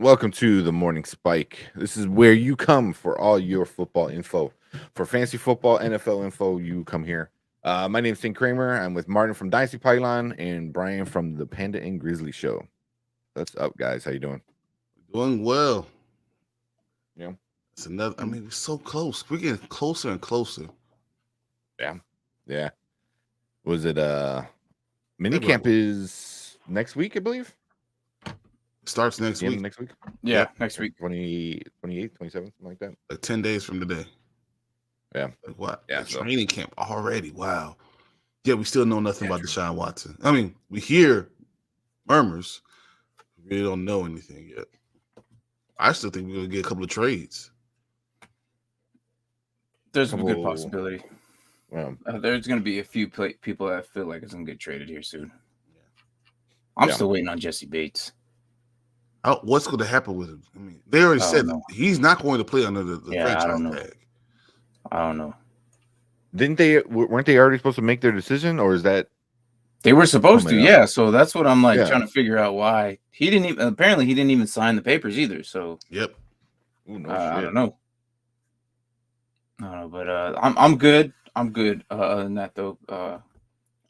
Welcome to the Morning Spike. This is where you come for all your football info. For fantasy football, NFL info, you come here. My name is Tim Kramer. I'm with Martin from Dynasty Pylon and Brian from the Panda and Grizzly Show. What's up, guys? How you doing? Doing well. Yeah. It's another. I mean, we're so close. We're getting closer and closer. Yeah. Was it minicamp is next week, I believe? Starts next week. Next week? Yeah, next week. 28, 27, something like that. Like 10 days from today. Yeah. Like what? Yeah. Training camp already. Wow. Yeah, we still know nothing about Deshaun Watson. I mean, we hear murmurs. We really don't know anything yet. I still think we're going to get a couple of trades. There's a good possibility. Well, there's going to be a few people that feel like it's going to get traded here soon. I'm still waiting on Jesse Bates. What's going to happen with him? I mean, they already said he's not going to play under the franchise tag. I don't know. Weren't they already supposed to make their decision, or is that they were supposed to? Yeah, so that's what I'm trying to figure out why he didn't even. Apparently, he didn't even sign the papers either. So yep. Ooh, I don't know. But I'm good. I'm good. Other than that, though,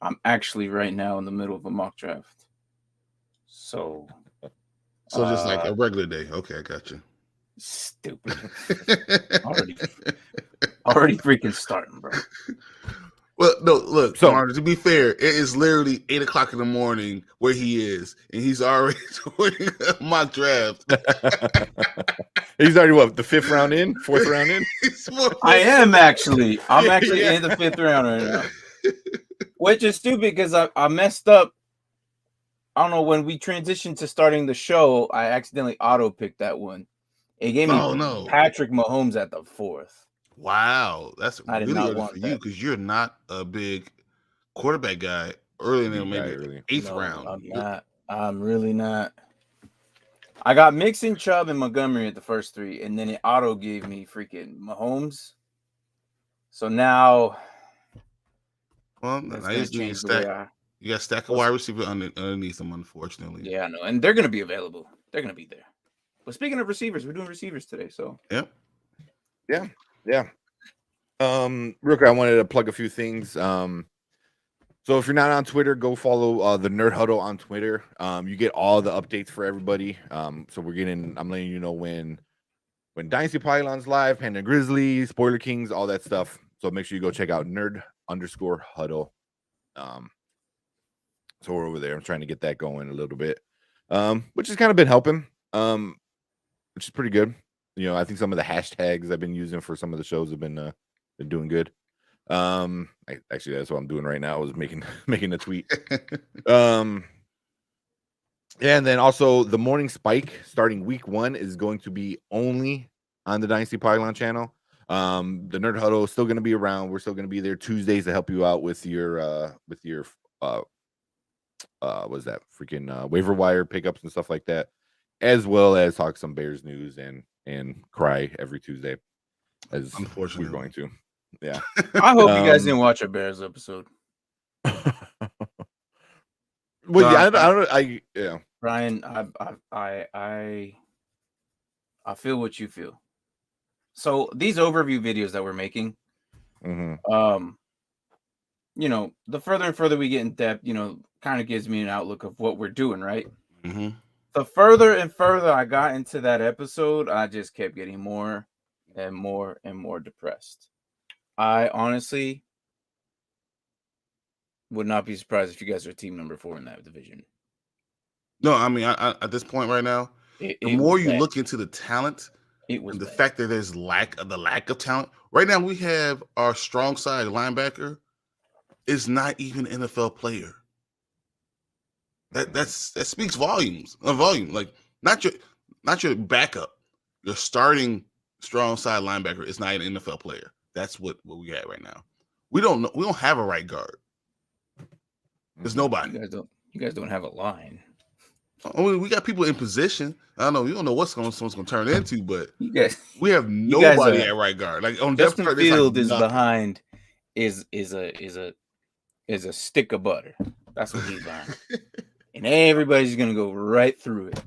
I'm actually right now in the middle of a mock draft. So just like a regular day. Okay, I got you. Stupid. already freaking starting, bro. Well, no, look, so to be fair, it is literally 8 o'clock in the morning where he is, and he's already doing a mock draft. He's already the 5th round in, 4th round in? I am actually. I'm actually in the 5th round right now. Which is stupid because I messed up. I don't know, when we transitioned to starting the show, I accidentally auto-picked that one. It gave me Patrick Mahomes at the 4th. Wow, that's really early for you because you're not a big quarterback guy. Early in maybe 8th round. I'm not. I'm really not. I got Mixon, Chubb, and Montgomery at the first 3, and then it auto gave me freaking Mahomes. So now, now you got a stack of wide receiver underneath them, unfortunately. Yeah, I know, and they're going to be available. They're going to be there. But speaking of receivers, we're doing receivers today, so yep. Yeah. Real quick, I wanted to plug a few things. So if you're not on Twitter, go follow the Nerd Huddle on Twitter. You get all the updates for everybody. So I'm letting you know when Dynasty Pylon's live, Panda Grizzly, Spoiler Kings, all that stuff. So make sure you go check out Nerd_Huddle. So we're over there. I'm trying to get that going a little bit, which has kind of been helping, which is pretty good. You know, I think some of the hashtags I've been using for some of the shows have been doing good. Actually, that's what I'm doing right now. I was making a tweet. Yeah, and then also the Morning Spike starting week 1 is going to be only on the Dynasty Pylon channel. The Nerd Huddle is still going to be around. We're still going to be there Tuesdays to help you out with your what's that freaking waiver wire pickups and stuff like that, as well as talk some Bears news and cry every Tuesday, as unfortunately we're going to. Yeah. I hope you guys didn't watch a Bears episode. Well, yeah, Brian, I feel what you feel. So these overview videos that we're making, you know, the further and further we get in depth, you know, kind of gives me an outlook of what we're doing, right? Mm-hmm. The further and further I got into that episode, I just kept getting more and more and more depressed. I honestly would not be surprised if you guys are team number 4 in that division. No, I mean, I at this point right now, the more you look into the talent and the fact that there's lack of talent. Right now, we have our strong side linebacker is not even an NFL player. That speaks volumes. Like not your backup. Your starting strong side linebacker is not an NFL player. That's what we got right now. We don't know. We don't have a right guard. There's nobody. You guys don't have a line. I mean, we got people in position. I don't know. You don't know what someone's going to turn into, but we have nobody at right guard. Like on Justin Field is behind. Is a stick of butter. That's what he's behind. And everybody's gonna go right through it.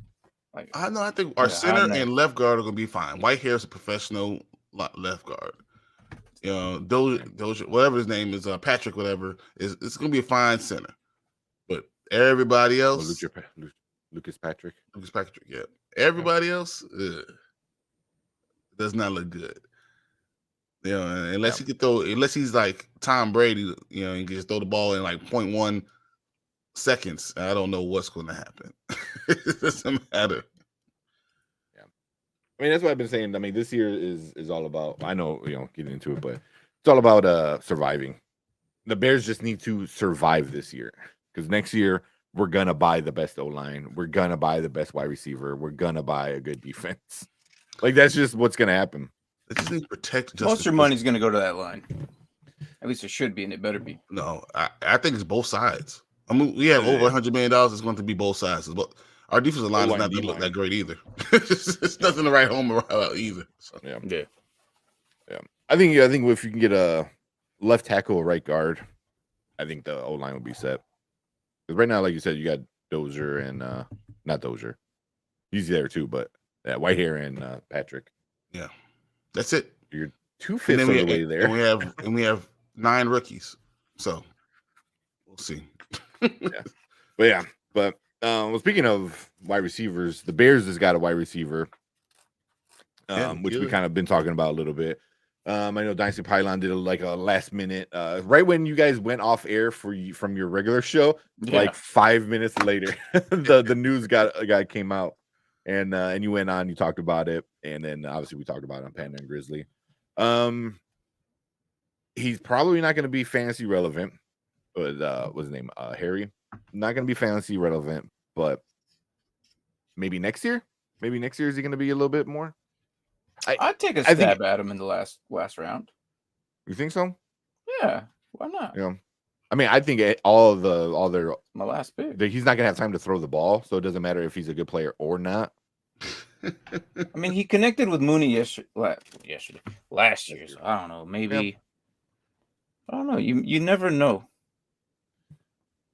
Like I know. I think our Yeah, center neck. and left guard are gonna be fine. Whitehair is a professional left guard. You know, Dozier, whatever his name is, Patrick, whatever, it's gonna be a fine center. But everybody Oh, else, Lucas Patrick. Lucas Patrick, yeah. Everybody else does not look good. You know, unless he could throw, unless he's like Tom Brady, you know, and can just throw the ball in like 0.1 seconds. I don't know what's going to happen. It doesn't matter. Yeah, I mean that's what I've been saying. I mean, this year is all about. I know, you know, getting into it, but it's all about surviving. The Bears just need to survive this year because next year we're gonna buy the best O-line. We're gonna buy the best wide receiver. We're gonna buy a good defense. Like that's just what's gonna happen. They just need to protect. Most of your money's going to go to that line. At least it should be, and it better be. No, I think it's both sides. I mean, we have over $100 million. It's going to be both sides. But our defensive line is not going to look that great either. It's nothing to write home about either. So. Yeah. I think if you can get a left tackle, a right guard, I think the O line will be set. Because right now, like you said, you got Dozier and not Dozier. He's there too, but Whitehair and Patrick. Yeah. That's it. You're 2/5 of the way there. And we have 9 rookies. So we'll see. But well, speaking of wide receivers, the Bears has got a wide receiver, which we kind of been talking about a little bit. I know Dynasty Pylon did a last minute, right when you guys went off air from your regular show, like 5 minutes later, the news came out. And you went on, you talked about it, and then obviously we talked about it on Panda and Grizzly. He's probably not going to be fantasy relevant. But what's his name? Harry. Not going to be fantasy relevant, but maybe next year. Maybe next year is he going to be a little bit more? I'd take a stab at him in the last round. You think so? Yeah, why not? Yeah. I mean, I think my last pick. He's not gonna have time to throw the ball, so it doesn't matter if he's a good player or not. I mean, he connected with Mooney last year. So I don't know. Maybe I don't know. You never know.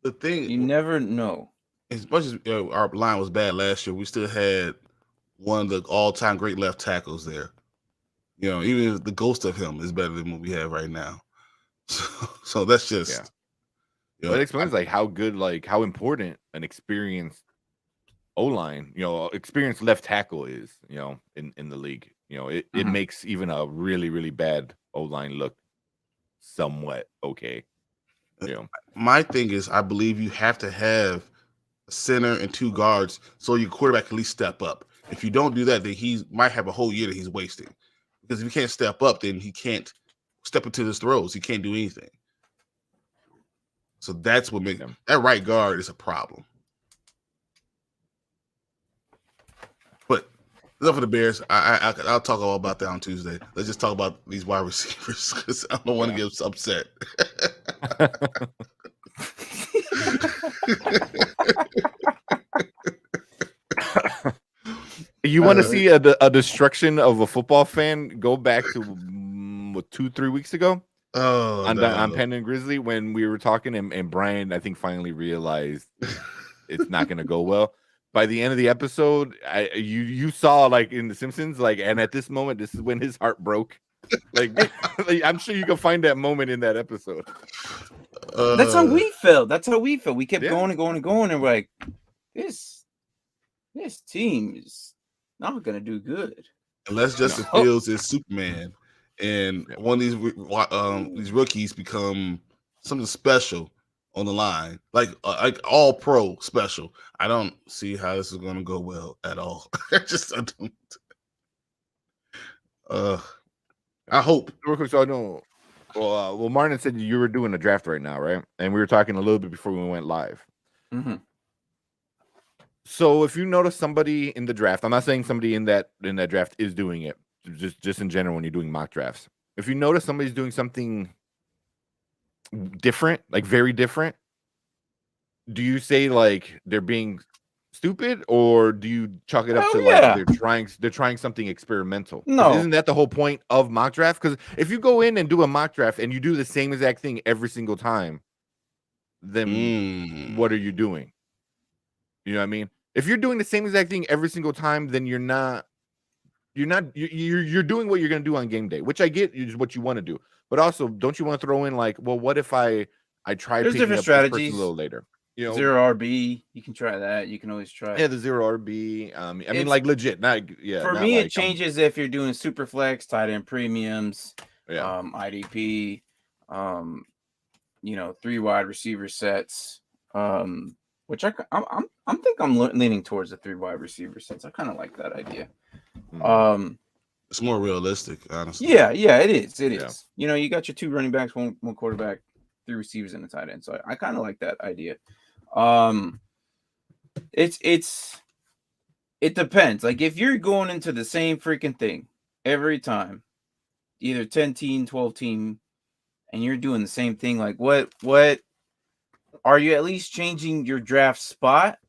The thing you never know. As much as our line was bad last year, we still had one of the all-time great left tackles there. You know, even the ghost of him is better than what we have right now. So that's just. You know, it explains how good, how important an experienced O-line, experienced left tackle is, in the league. It makes even a really, really bad O-line look somewhat okay. My thing is, I believe you have to have a center and 2 guards so your quarterback can at least step up. If you don't do that, then he might have a whole year that he's wasting. Because if he can't step up, then he can't step into his throws. He can't do anything. So that's what makes that right guard is a problem. But enough of the Bears. I'll talk all about that on Tuesday. Let's just talk about these wide receivers because I don't want to get upset. You want to see a destruction of a football fan? Go back to 2-3 weeks ago. On Panda and Grizzly when we were talking and Brian I think finally realized it's not going to go well. By the end of the episode, you saw in The Simpsons, and at this moment, this is when his heart broke. I'm sure you can find that moment in that episode. That's how we felt. We kept going and going and going, and we're like, this team is not going to do good unless Justin Fields is Superman. And one of these rookies become something special on the line, like all pro special. I don't see how this is going to go well at all. I don't. I hope. Real quick, so I know. Well, Martin said you were doing a draft right now, right? And we were talking a little bit before we went live. Mm-hmm. So if you notice somebody in the draft, I'm not saying somebody in that draft is doing it. Just in general, when you're doing mock drafts, if you notice somebody's doing something different, very different, do you say they're being stupid, or do you chalk it up to they're trying something experimental? No, isn't that the whole point of mock draft? Because if you go in and do a mock draft and you do the same exact thing every single time, then what are you doing? You know what I mean? If you're doing the same exact thing every single time, then you're doing what you're gonna do on game day, which I get is what you want to do. But also, don't you want to throw in like, well, what if I try There's picking different up this person strategies. a little later? You know, 0 RB, you can try that. You can always try. yeah, the 0 RB. I mean, It's- like legit. Not yeah. For not me, like, it changes if you're doing super flex, tight end premiums, Yeah. IDP, you know, 3 wide receiver sets, which I'm leaning towards the 3 wide receiver sets. I kind of like that idea. It's more realistic, honestly. Yeah, it is. It Yeah. is. You know, you got your 2 running backs, one quarterback, 3 receivers, and a tight end. So I kind of like that idea. It depends. Like if you're going into the same freaking thing every time, either 10 team, 12 team, and you're doing the same thing, like what are you at least changing your draft spot?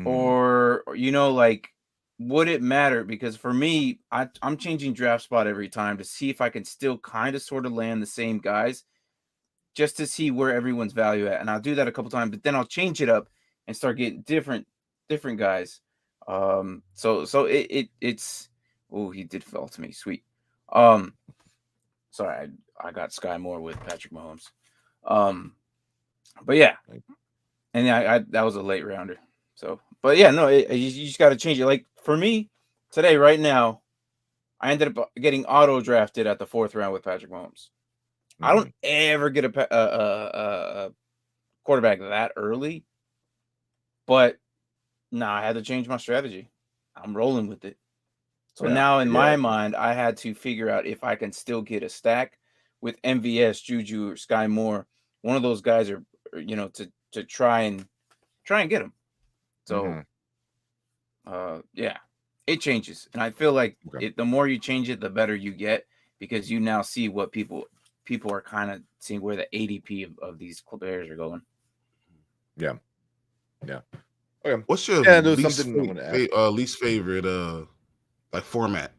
Or you know, like would it matter? Because for me, I'm changing draft spot every time to see if I can still kind of sort of land the same guys, just to see where everyone's value at. And I'll do that a couple times, but then I'll change it up and start getting different guys. So it's oh, he did fall to me. Sweet. Sorry, I got Sky Moore with Patrick Mahomes. But yeah, and I that was a late rounder. So, but yeah, no, you just got to change it. Like for me today, right now, I ended up getting auto drafted at the 4th round with Patrick Mahomes. I don't ever get a quarterback that early, but now I had to change my strategy. I'm rolling with it. So now in my mind, I had to figure out if I can still get a stack with MVS, Juju, or Sky Moore. One of those guys are, you know, to try and get them. So, yeah, it changes, and I feel like the more you change it, the better you get, because you now see what people are kind of seeing where the ADP of these players are going. Yeah. Okay. What's your least favorite like format,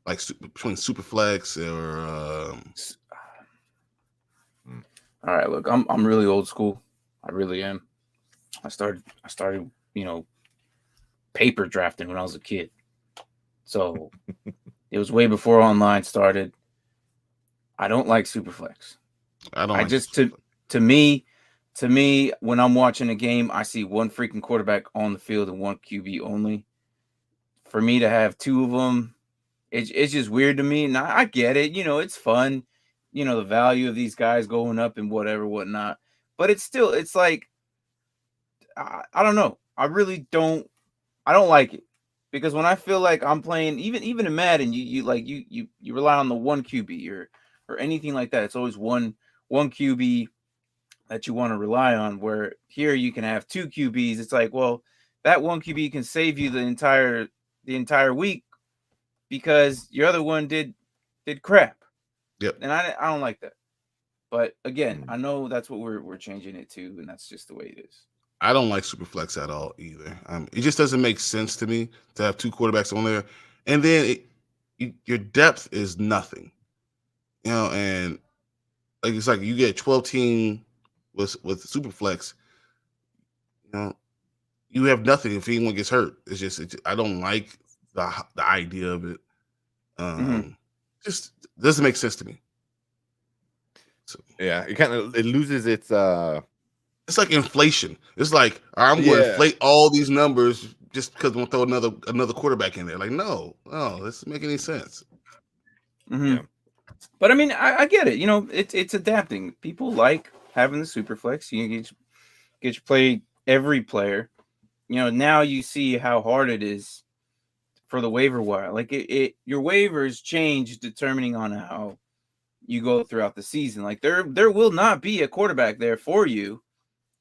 like between Superflex or? All right, look, I'm really old school. I really am. I started, you know, paper drafting when I was a kid, so it was way before online started. I don't like Superflex. I just to me, when I'm watching a game, I see one freaking quarterback on the field and one QB only. For me to have 2 of them, it's just weird to me. Now I get it, you know, it's fun, you know, the value of these guys going up and whatnot. But it's like I don't know. I really don't. I don't like it, because when I feel like I'm playing, even in Madden, you rely on the one QB or anything like that. It's always one QB that you want to rely on. Where here you can have 2 QBs. It's like, well, that one QB can save you the entire week because your other one did crap. Yep. And I don't like that. But again, I know that's what we're changing it to, and that's just the way it is. I don't like Superflex at all either. It just doesn't make sense to me to have 2 quarterbacks on there, and then your depth is nothing, you know. And like it's like you get 12 team with Superflex, you know, you have nothing if anyone gets hurt. It's just I don't like the idea of it. Just doesn't make sense to me. So, yeah, it loses its It's like inflation. It's like I'm going to inflate all these numbers just because I'm going to throw another quarterback in there. Like, no, this doesn't make any sense. Yeah. But I mean, I get it. You know, it's adapting. People like having the Superflex. You get to play every player. You know, now you see how hard it is for the waiver wire. Like your waivers change determining on how you go throughout the season. Like there will not be a quarterback there for you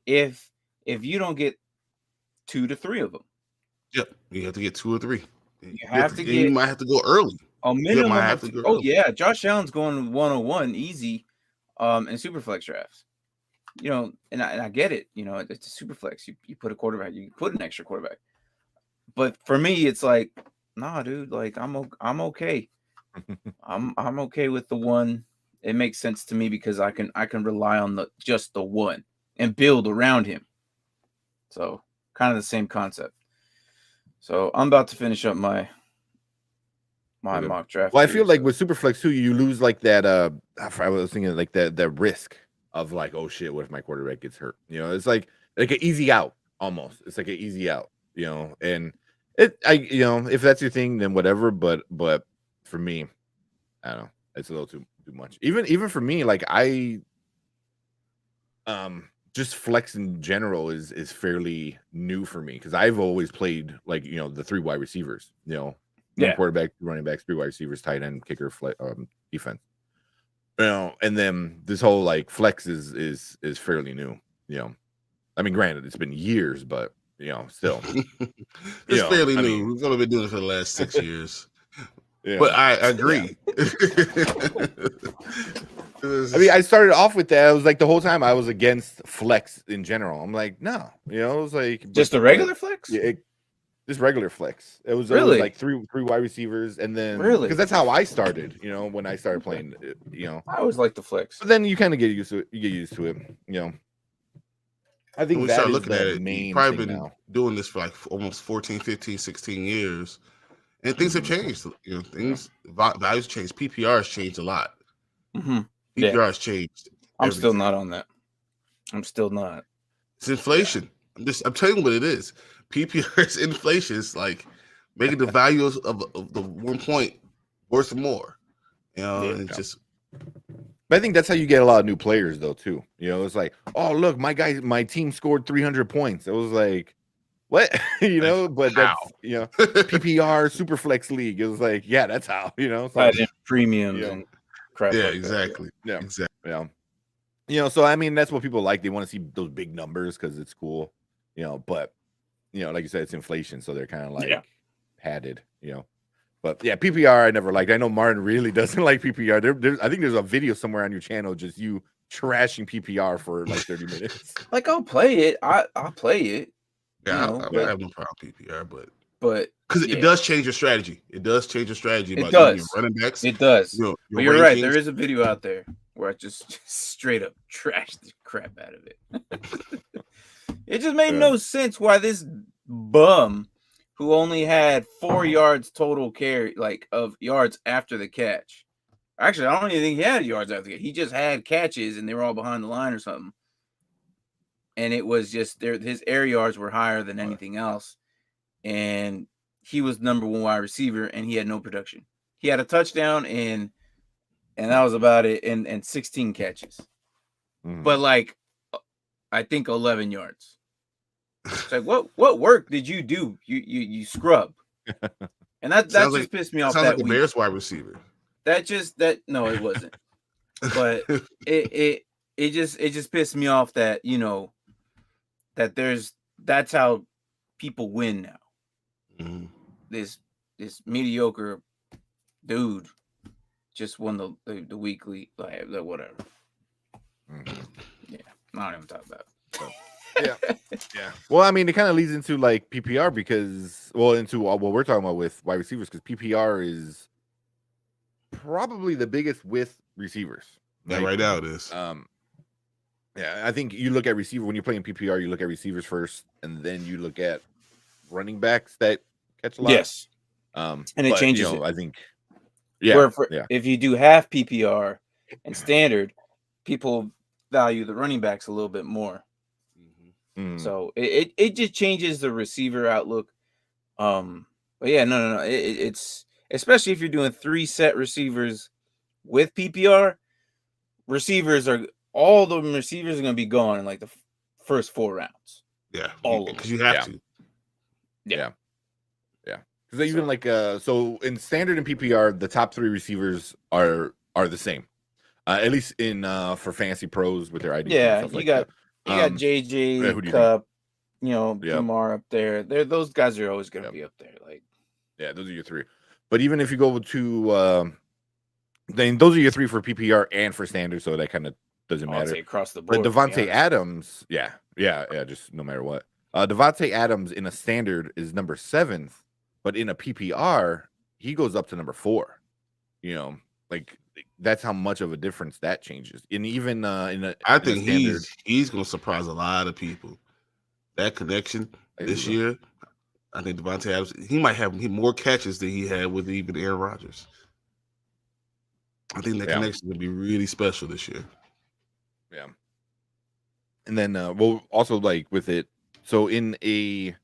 if you don't get 2 to 3 of them. Yep, you have to get 2 or 3. You have to get. You might have to go early. A minimum. Yeah, Josh Allen's going 101 easy, in Superflex drafts. You know, and I get it. You know, it's a Superflex. You put a quarterback, you put an extra quarterback. But for me, it's like, nah, dude. Like I'm okay. I'm okay with the one. It makes sense to me because I can rely on just the one and build around him. So kind of the same concept. So I'm about to finish up my mock draft. Well, I feel like with Superflex too, you lose like that. I was thinking like that risk of like, oh shit, what if my quarterback gets hurt? You know, it's like an easy out almost. It's like an easy out. You know, and if that's your thing, then whatever. But for me, I don't know. It's a little too much. Even for me, like just flex in general is fairly new for me because I've always played like the 3 wide receivers. One quarterback, 2 running backs, 3 wide receivers, tight end, kicker, defense. And then this whole like flex is fairly new. I mean, granted, it's been years, but still, it's fairly new. We've only been doing it for the last 6 years. Yeah. But I agree. I mean, I started off with that. I was like the whole time I was against flex in general. I'm like, no, it was like just a regular flex. Yeah, just regular flex. It was really like three wide receivers, and then because that's how I started. When I started playing, I always like the flex. But then you kind of get used to it. You get used to it. I think when we that start is looking at it, main you've probably been now. doing this for like almost 14, 15, 16 years. And things have changed. Things values changed. PPR has changed a lot. PPR has changed. I'm still not on that. I'm still not. It's inflation. I'm telling you what it is. PPR is inflation. It's like making the values of the 1 point worth more. It's just. But I think that's how you get a lot of new players, though, too. It's like, oh, look, my team scored 300 points. It was like, what? But that's, PPR Superflex League. It was like, yeah, that's how, So, premiums and crap. Yeah, like exactly. That. Yeah, exactly. Yeah. So, I mean, that's what people like. They want to see those big numbers because it's cool, but, like you said, it's inflation. So they're kind of like padded, But yeah, PPR I never liked. I know Martin really doesn't like PPR. I think there's a video somewhere on your channel just you trashing PPR for like 30 minutes. Like I'll play it. I'll play it. Yeah, I have no problem with PPR, but because it does change your strategy. It does change your strategy. It does. Your running backs. It does. But you're right. There is a video out there where I just straight up trashed the crap out of it. It just made no sense why this bum who only had 4 yards total carry, like of yards after the catch. Actually, I don't even think he had yards after the catch. He just had catches and they were all behind the line or something. And it was just his air yards were higher than anything else. And he was number 1 wide receiver and he had no production. He had a touchdown and that was about it. And 16 catches. But like, I think 11 yards. It's like, what work did you do? You scrub. And that just pissed me off. Sounds like the Bears wide receiver. No, it wasn't. But it just pissed me off that, that's how people win now. This mediocre dude just won the weekly, like whatever. Yeah, I don't even talk about it. So. Yeah. Well, I mean, it kind of leads into like PPR into what we're talking about with wide receivers because PPR is probably the biggest with receivers. Yeah, right now it is. Yeah, I think you look at receiver when you're playing PPR, you look at receivers first, and then you look at running backs that catch a lot. Yes. And it changes. I think. Yeah. If you do half PPR and standard, people value the running backs a little bit more. So it just changes the receiver outlook. But yeah, no. It's especially if you're doing 3 set receivers with PPR. All the receivers are going to be gone in like the first 4 rounds. Yeah, because you have to. Yeah. Because even like so in standard and PPR, the top 3 receivers are the same. At least in for fantasy pros with their ID. Yeah, you got JJ, Cup, Lamar up there. Those guys are always going to be up there. Like, yeah, those are your 3. But even if you go to, then those are your 3 for PPR and for standard, so that kind of doesn't matter across the board. But Devontae Adams, yeah, just no matter what. Devontae Adams in a standard is number 7th, but in a PPR he goes up to number 4. Like that's how much of a difference that changes. And even I think he's going to surprise a lot of people. That connection, this year, I think Devontae Adams, he might have more catches than he had with even Aaron Rodgers. I think that connection would be really special this year. Yeah. And then we'll also like with it. So in a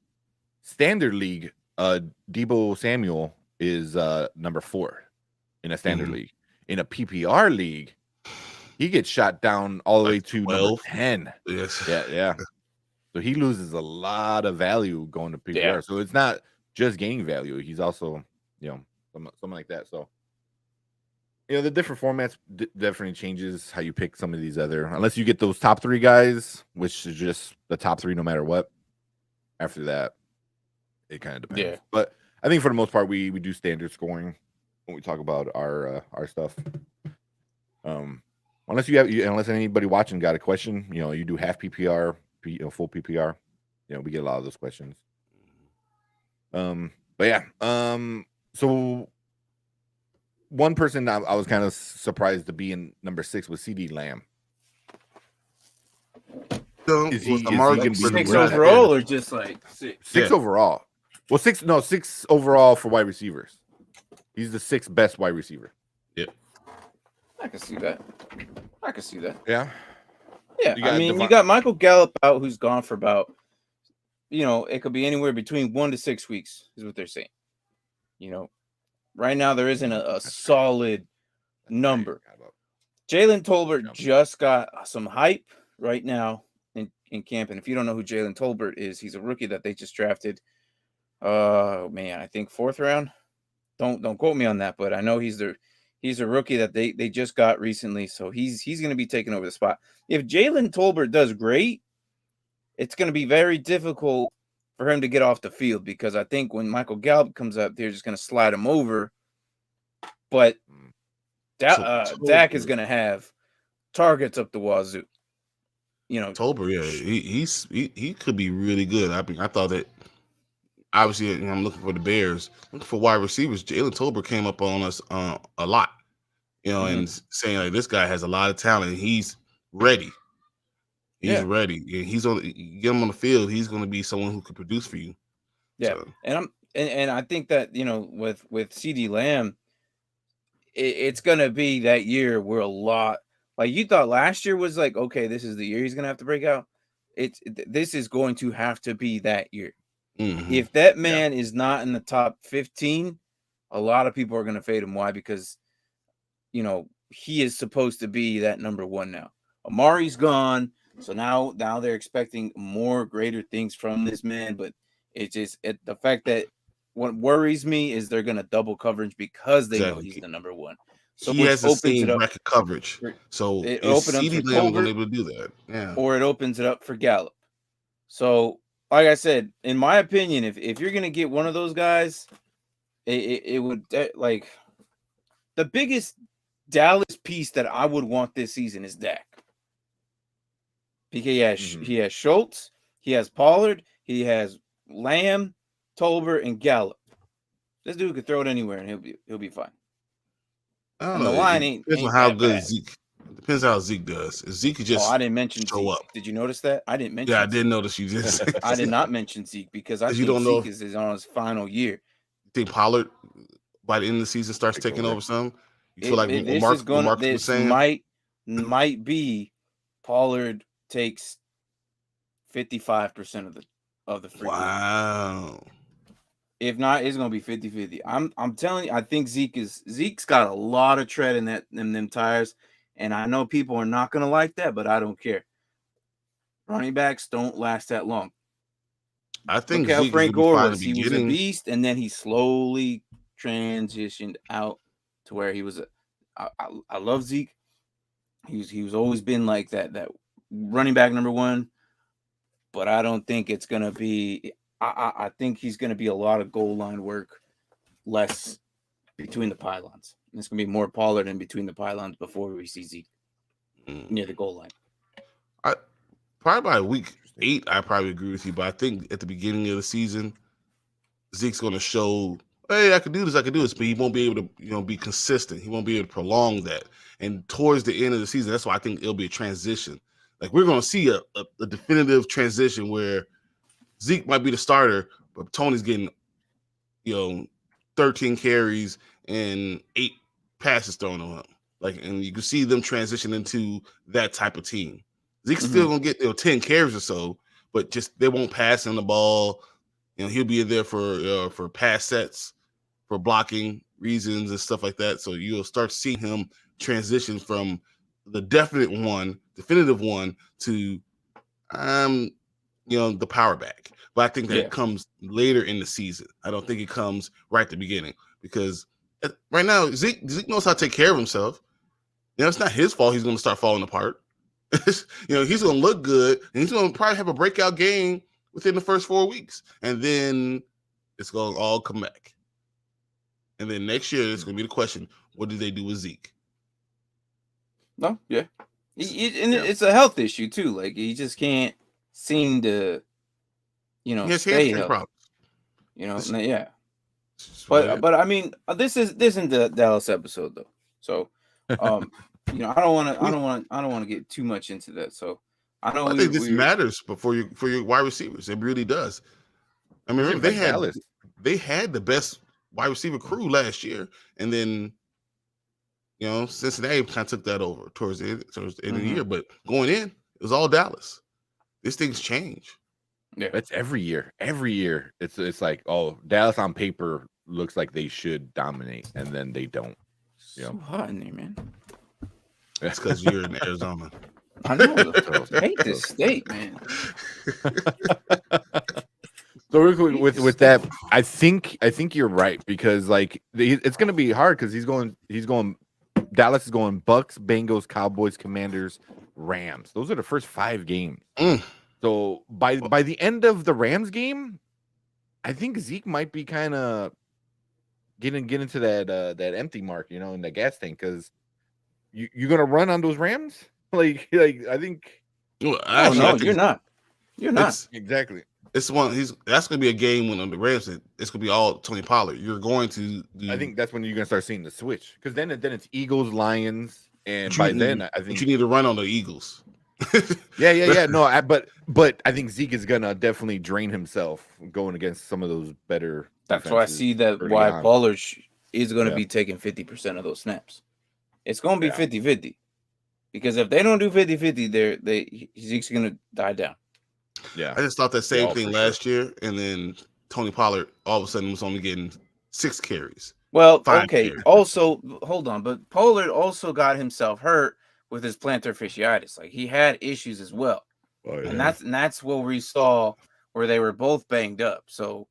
standard league, Deebo Samuel is number 4 in a standard league. In a PPR league, he gets shot down all the way to 12. number 10. Yes. Yeah. So he loses a lot of value going to PPR. Yeah. So it's not just gaining value. He's also, something like that. So, the different formats definitely changes how you pick some of these other, unless you get those top 3 guys, which is just the top 3 no matter what. After that, it kind of depends. Yeah. But I think for the most part, we do standard scoring when we talk about our stuff. Unless anybody watching got a question, you do half PPR, full PPR. We get a lot of those questions. But yeah. So one person I was kind of surprised to be in number 6 was CD Lamb. Is he going to be 6 overall or just like 6? 6 overall. Well, 6 overall for wide receivers. He's the 6th best wide receiver. Yep. I can see that. Yeah. Yeah. You got Michael Gallup out, who's gone for about, it could be anywhere between 1 to 6 weeks, is what they're saying. Right now there isn't a solid number. Jalen Tolbert just got some hype right now in camp. And if you don't know who Jalen Tolbert is, he's a rookie that they just drafted. I think 4th round. Don't quote me on that, but I know he's a rookie that they just got recently. So he's going to be taking over the spot. If Jalen Tolbert does great, it's going to be very difficult for him to get off the field, because I think when Michael Gallup comes up, they're just going to slide him over. But Dak is going to have targets up the wazoo. Tolbert, yeah, he could be really good. I thought that. Obviously, I'm looking for the Bears, looking for wide receivers. Jalen Tolbert came up on us a lot, and saying like this guy has a lot of talent. He's ready. He's ready. And he's on. You get him on the field, he's going to be someone who could produce for you. Yeah, so. And I think that with CD Lamb, it's going to be that year where a lot, like you thought last year was like, okay, this is the year he's going to have to break out. This is going to have to be that year. If that man is not in the top 15, a lot of people are going to fade him. Why? Because, he is supposed to be that number 1 now. Amari's gone. So now they're expecting more greater things from this man. But it's just the fact that what worries me is they're going to double coverage because they know he's the number 1. So he has the same record coverage. So it opens up for Tolbert, able to do that. Yeah. Or it opens it up for Gallup. So, like I said, in my opinion, if you're gonna get one of those guys, it would like the biggest Dallas piece that I would want this season is Dak, because he has Schultz, he has Pollard, he has Lamb, Tolbert, and Gallup. This dude could throw it anywhere and he'll be fine. I don't know. The line ain't how good bad. Zeke. It depends how Zeke does. If Zeke could just I didn't mention show Zeke. Up. Did you notice that? I didn't mention. Yeah, I did notice you did. I did not mention Zeke because I think Zeke is on his final year. You think Pollard by the end of the season starts taking over some? You feel like Mark was saying? Might be Pollard takes 55% of the free. Wow. If not, it's gonna be 50-50. I'm telling you, I think Zeke's got a lot of tread in them tires. And I know people are not going to like that, but I don't care. Running backs don't last that long. I think look how Frank Gore was. He was a beast, and then he slowly transitioned out to where he was. I love Zeke. He's always been like that running back number 1. But I don't think it's going to be. I think he's going to be a lot of goal line work, less between the pylons. It's going to be more Pollard in between the pylons before we see Zeke near the goal line. Probably by week 8, I probably agree with you. But I think at the beginning of the season, Zeke's going to show, hey, I can do this. But he won't be able to, be consistent. He won't be able to prolong that. And towards the end of the season, that's why I think it'll be a transition. Like we're going to see a definitive transition where Zeke might be the starter, but Tony's getting 13 carries and 8 passes thrown on him. And you can see them transition into that type of team. Zeke's still gonna get 10 carries or so, but just they won't pass him the ball. He'll be in there for pass sets, for blocking reasons and stuff like that. So you'll start seeing him transition from the definitive one to the power back. But I think that it comes later in the season. I don't think it comes right at the beginning, because right now Zeke knows how to take care of himself. It's not his fault he's going to start falling apart. He's going to look good, and he's going to probably have a breakout game within the first 4 weeks, and then it's going to all come back. And then next year, it's going to be the question: what do they do with Zeke? No, yeah, it's a health issue too. Like, he just can't seem to, stay healthy. Problems. Yeah. But I mean, this isn't the Dallas episode though, so I don't want to get too much into that. So I think this matters, but for your wide receivers, it really does. I mean, remember, they had the best wide receiver crew last year, and then Cincinnati kind of took that over towards the end of the year. But going in, it was all Dallas. These things change. Yeah, that's every year. Every year, it's like, oh, Dallas on paper looks like they should dominate, and then they don't. So hot in there, man. That's because you're in Arizona. I know. I hate this state, man. So real quick with that, I think you're right, because it's going to be hard, because he's going. Dallas is going Bucks, Bengals, Cowboys, Commanders, Rams. Those are the first 5 games. So by the end of the Rams game, I think Zeke might be kind of get into that empty mark, in the gas tank, because you're gonna run on those Rams. I think. Well, actually, no, you're not. You're not. Exactly. It's that's gonna be a game when on the Rams. It's gonna be all Tony Pollard. You're going to. I think that's when you're gonna start seeing the switch, because then it's Eagles, Lions, and by then I think you need to run on the Eagles. Yeah. No, but I think Zeke is gonna definitely drain himself going against some of those better. That's why I see why Pollard is going to be taking 50% of those snaps. It's going to be 50-50, because if they don't do 50-50, Zeke's going to die down. Yeah, I just thought that same thing last year, and then Tony Pollard all of a sudden was only getting 6 carries. Well, okay. Carries. Also, hold on, but Pollard also got himself hurt with his plantar fasciitis. Like, he had issues as well, and that's what we saw, where they were both banged up. So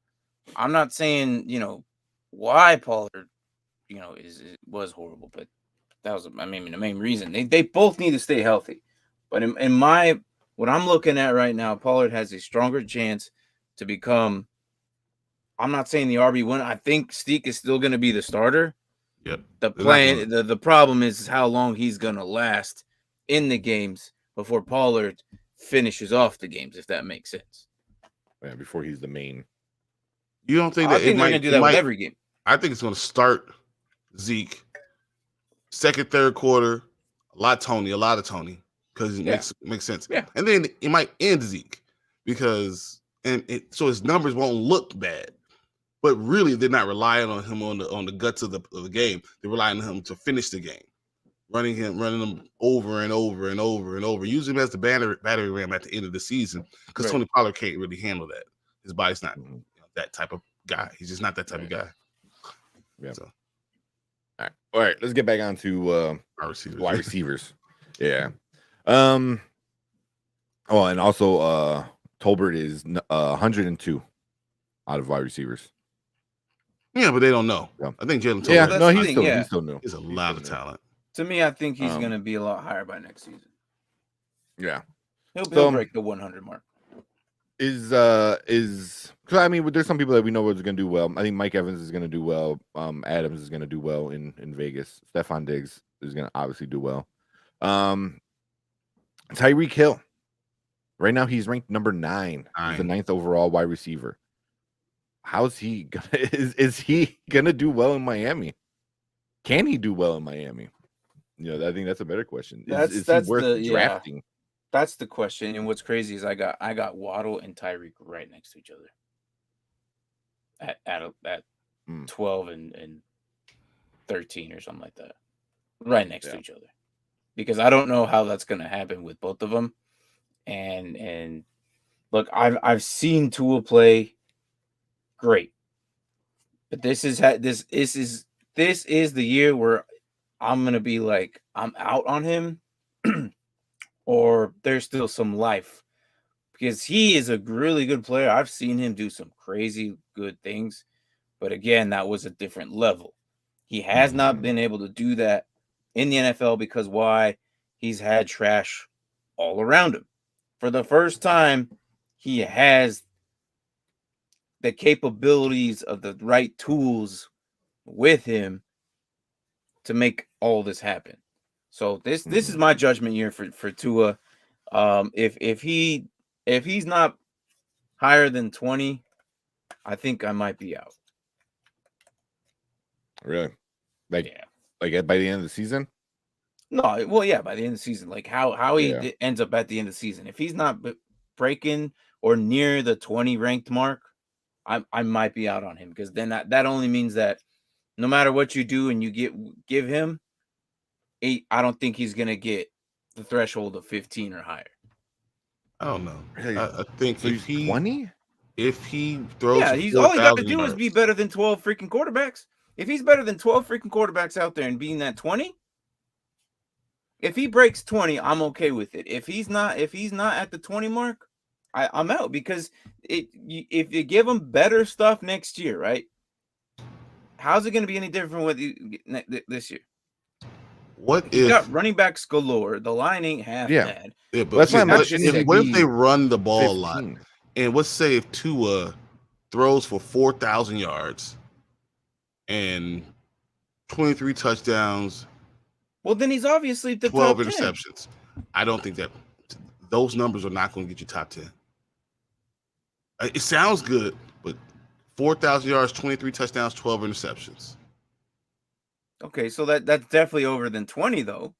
I'm not saying why Pollard was horrible, but that was the main reason. They both need to stay healthy. But in what I'm looking at right now, Pollard has a stronger chance to become. I'm not saying the RB1. I think Steek is still going to be the starter. Yep. The problem is how long he's going to last in the games before Pollard finishes off the games, if that makes sense. Yeah, before he's the main. You don't think that they're going to do that with every game? I think it's going to start Zeke second, third quarter, a lot of Tony, because it makes sense. Yeah. And then it might end Zeke, because so his numbers won't look bad. But really, they're not relying on him on the guts of the game. They're relying on him to finish the game, running him over and over and over and over, using him as the battery ram at the end of the season, because Tony Pollard can't really handle that. His body's not that type of guy. He's just not that type of guy. Yeah. So. All right. Let's get back on to wide receivers. Yeah. Oh, and also Tolbert is 102 out of wide receivers. Yeah, but they don't know. Yeah. I think Jalen Tolbert. Yeah, no, he's still new. He's a lot of talent. To me, I think he's going to be a lot higher by next season. Yeah. He'll break the 100 mark. Is because there's some people that we know what's going to do well. I think Mike Evans is going to do well. Adams is going to do well in Vegas. Stephon Diggs is going to obviously do well. Tyreek Hill. Right now, he's ranked number 9. He's the 9th overall wide receiver. How's he gonna? Is he gonna do well in Miami? Can he do well in Miami? I think that's a better question. Is he worth drafting? That's the question. And what's crazy is I got Waddle and Tyreek right next to each other at 12 and 13 or something like that, right next to each other, because I don't know how that's going to happen with both of them. And look, I've seen Tua play great, but this is the year where I'm gonna be like, I'm out on him, or there's still some life, because he is a really good player. I've seen him do some crazy good things, but again, that was a different level. He has not been able to do that in the NFL because why? He's had trash all around him. For the first time, he has the capabilities of the right tools with him to make all this happen. So this is my judgment year for Tua. If he's not higher than 20, I think I might be out. Really? Like by the end of the season? No, well, yeah, by the end of the season, like how he ends up at the end of the season. If he's not breaking or near the 20 ranked mark, I might be out on him, because then that only means that no matter what you do and you give him 8, I don't think he's gonna get the threshold of 15 or higher. I don't know. I think so if he's 20, if he throws, he's all he got to do is be better than 12 freaking quarterbacks. If he's better than 12 freaking quarterbacks out there and being that 20, if he breaks 20, I'm okay with it. If he's not at the 20 mark, I'm out, because if you give him better stuff next year, right? How's it going to be any different with you this year? What you got running backs galore? The line ain't half bad. Yeah, but what if they run the ball 15. A lot? And let's say if Tua throws for 4,000 yards and 23 touchdowns, well, then he's obviously the 12 top interceptions. 10. I don't think that those numbers are not going to get you top 10. It sounds good, but 4,000 yards, 23 touchdowns, 12 interceptions. Okay, so that's definitely over than 20, though.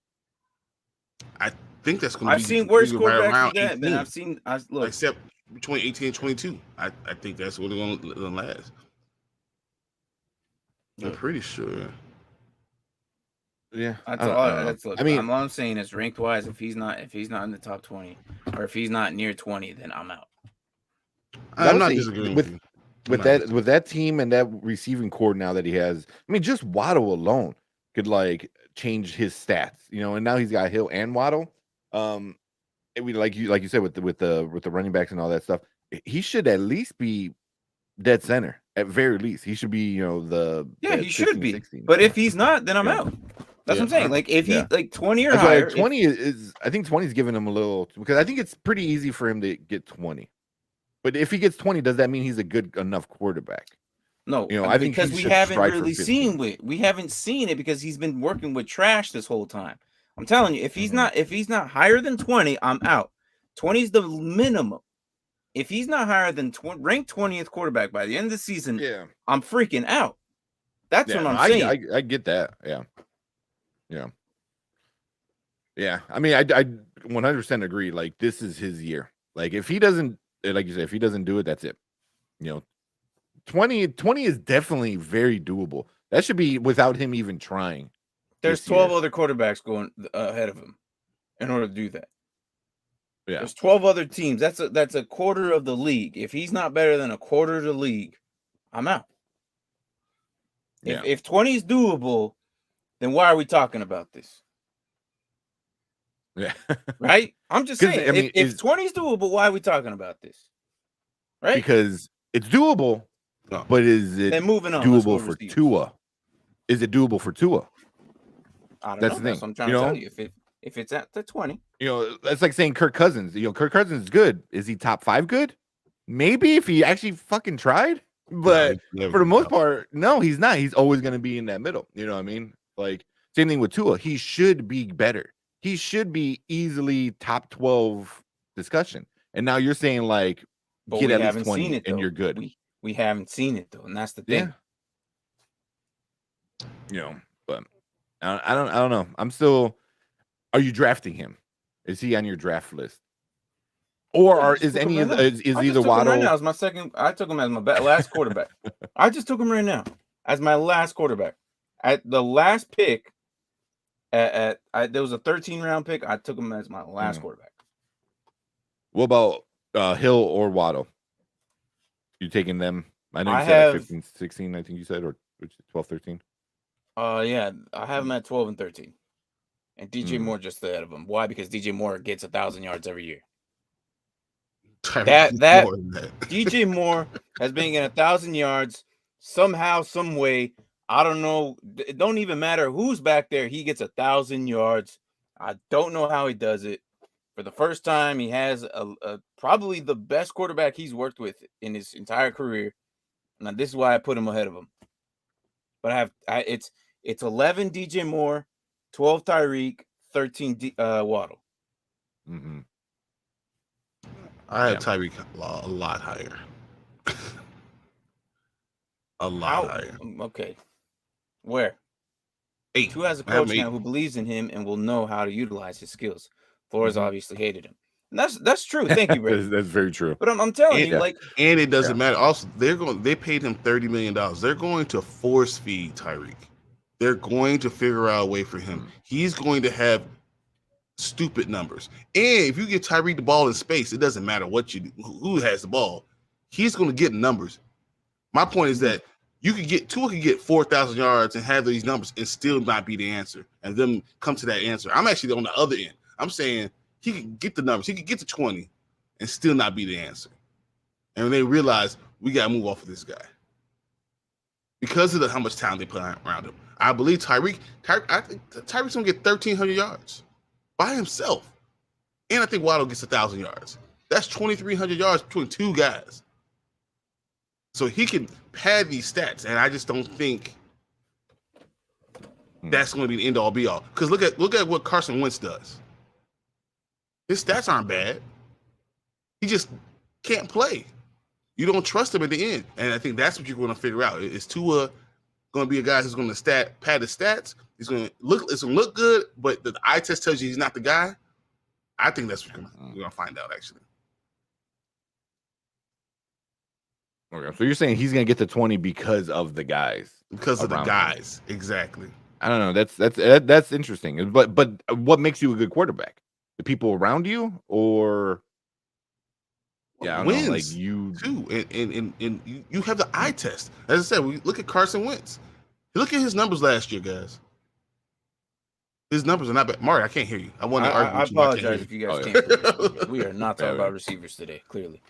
I think that's going to be. I've seen worse quarterbacks around than that, man. Look, except between 18 and 22. I think that's what it's going to last. I'm pretty sure. Yeah, that's all. I mean, all I'm saying is ranked wise, if he's not in the top 20, or if he's not near 20, then I'm out. I'm not disagreeing with you. With that team and that receiving core now that he has. I mean, just Waddle alone could like change his stats, and now he's got Hill and Waddle. Like you said with the running backs and all that stuff, he should at least be dead center. At very least, he should be, he should be. 16. But if he's not, then I'm out. That's what I'm saying. Like if he like 20 or higher, like 20 is I think 20 is giving him a little, because I think it's pretty easy for him to get 20. But if he gets 20, does that mean he's a good enough quarterback? No, I think because we haven't really seen it, because he's been working with trash this whole time. I'm telling you, if he's not higher than 20, I'm out. 20 is the minimum. If he's not higher than ranked 20th quarterback by the end of the season, I'm freaking out. That's what I'm saying. I get that. Yeah. I mean, I 100% agree. Like, this is his year. Like, if he doesn't, like you said, if he doesn't do it, that's it. 20 is definitely very doable. That should be without him even trying. There's 12 other quarterbacks going ahead of him in order to do that. Yeah. There's 12 other teams. That's a quarter of the league. If he's not better than a quarter of the league, I'm out. If 20 is doable, then why are we talking about this? Yeah. Right? I'm just saying, I mean, if 20 is doable, why are we talking about this? Right? Because it's doable, but is it doable for Tua? Is it doable for Tua? I don't know. That's what I'm trying to tell you. If it's at the 20. That's like saying Kirk Cousins. Kirk Cousins is good. Is he top 5 good? Maybe if he actually fucking tried. But for the most part, no, he's not. He's always going to be in that middle. You know what I mean? Like, same thing with Tua. He should be better. He should be easily top 12 discussion. And now you're saying, like, get at least 20 and you're good. We haven't seen it, though. And that's the thing. But I don't know. I'm still. Are you drafting him? Is he on your draft list? Or is any of is either Waddle right now as my second? I took him as my last quarterback. I just took him right now as my last quarterback. At the last pick, there was a 13-round pick. I took him as my last quarterback. What about Hill or Waddle? You taking them? I know you said have 15, 16, I think you said, or 12, 13. Yeah, I have him at 12 and 13. And DJ Moore just ahead of him. Why? Because DJ Moore gets 1,000 yards every year. That DJ Moore has been getting 1,000 yards somehow, some way. I don't know. It don't even matter who's back there. He gets 1,000 yards. I don't know how he does it. For the first time, he has probably the best quarterback he's worked with in his entire career. Now, this is why I put him ahead of him. But it's 11 DJ Moore, 12 Tyreek, 13 Waddle. Mm-hmm. I have Tyreek a lot higher. A lot higher. Okay. Where? 8. Who has a coach now who believes in him and will know how to utilize his skills? Flores obviously hated him. And that's true. Thank you, Brady. That's very true. But I'm telling you, like, and it doesn't matter. Also, they paid him $30 million. They're going to force feed Tyreek. They're going to figure out a way for him. He's going to have stupid numbers. And if you give Tyreek the ball in space, it doesn't matter what you do, who has the ball. He's going to get numbers. My point is that Tua could get 4,000 yards and have these numbers and still not be the answer, and them come to that answer. I'm actually on the other end. I'm saying he could get the numbers. He could get to 20 and still not be the answer. And when they realize we got to move off of this guy because of how much talent they put around him. I believe I think Tyreek's going to get 1,300 yards by himself. And I think Waddle gets 1,000 yards. That's 2,300 yards between two guys. So he can pad these stats, and I just don't think that's going to be the end-all, be-all. Because look at what Carson Wentz does. His stats aren't bad. He just can't play. You don't trust him at the end, and I think that's what you're going to figure out. Is Tua going to be a guy who's going to pad his stats? It's going to look good, but the eye test tells you he's not the guy. I think that's what we're going to find out, actually. Okay, so you're saying he's going to get to 20 because of the guys? Because of the guys, exactly. I don't know. That's interesting. But what makes you a good quarterback? The people around you, or I don't know, like you too, and you have the eye test. As I said, we look at Carson Wentz. Look at his numbers last year, guys. His numbers are not bad. Mark, I can't hear you. I want to argue. I apologize if you guys can't hear me. We are not talking about receivers today. Clearly,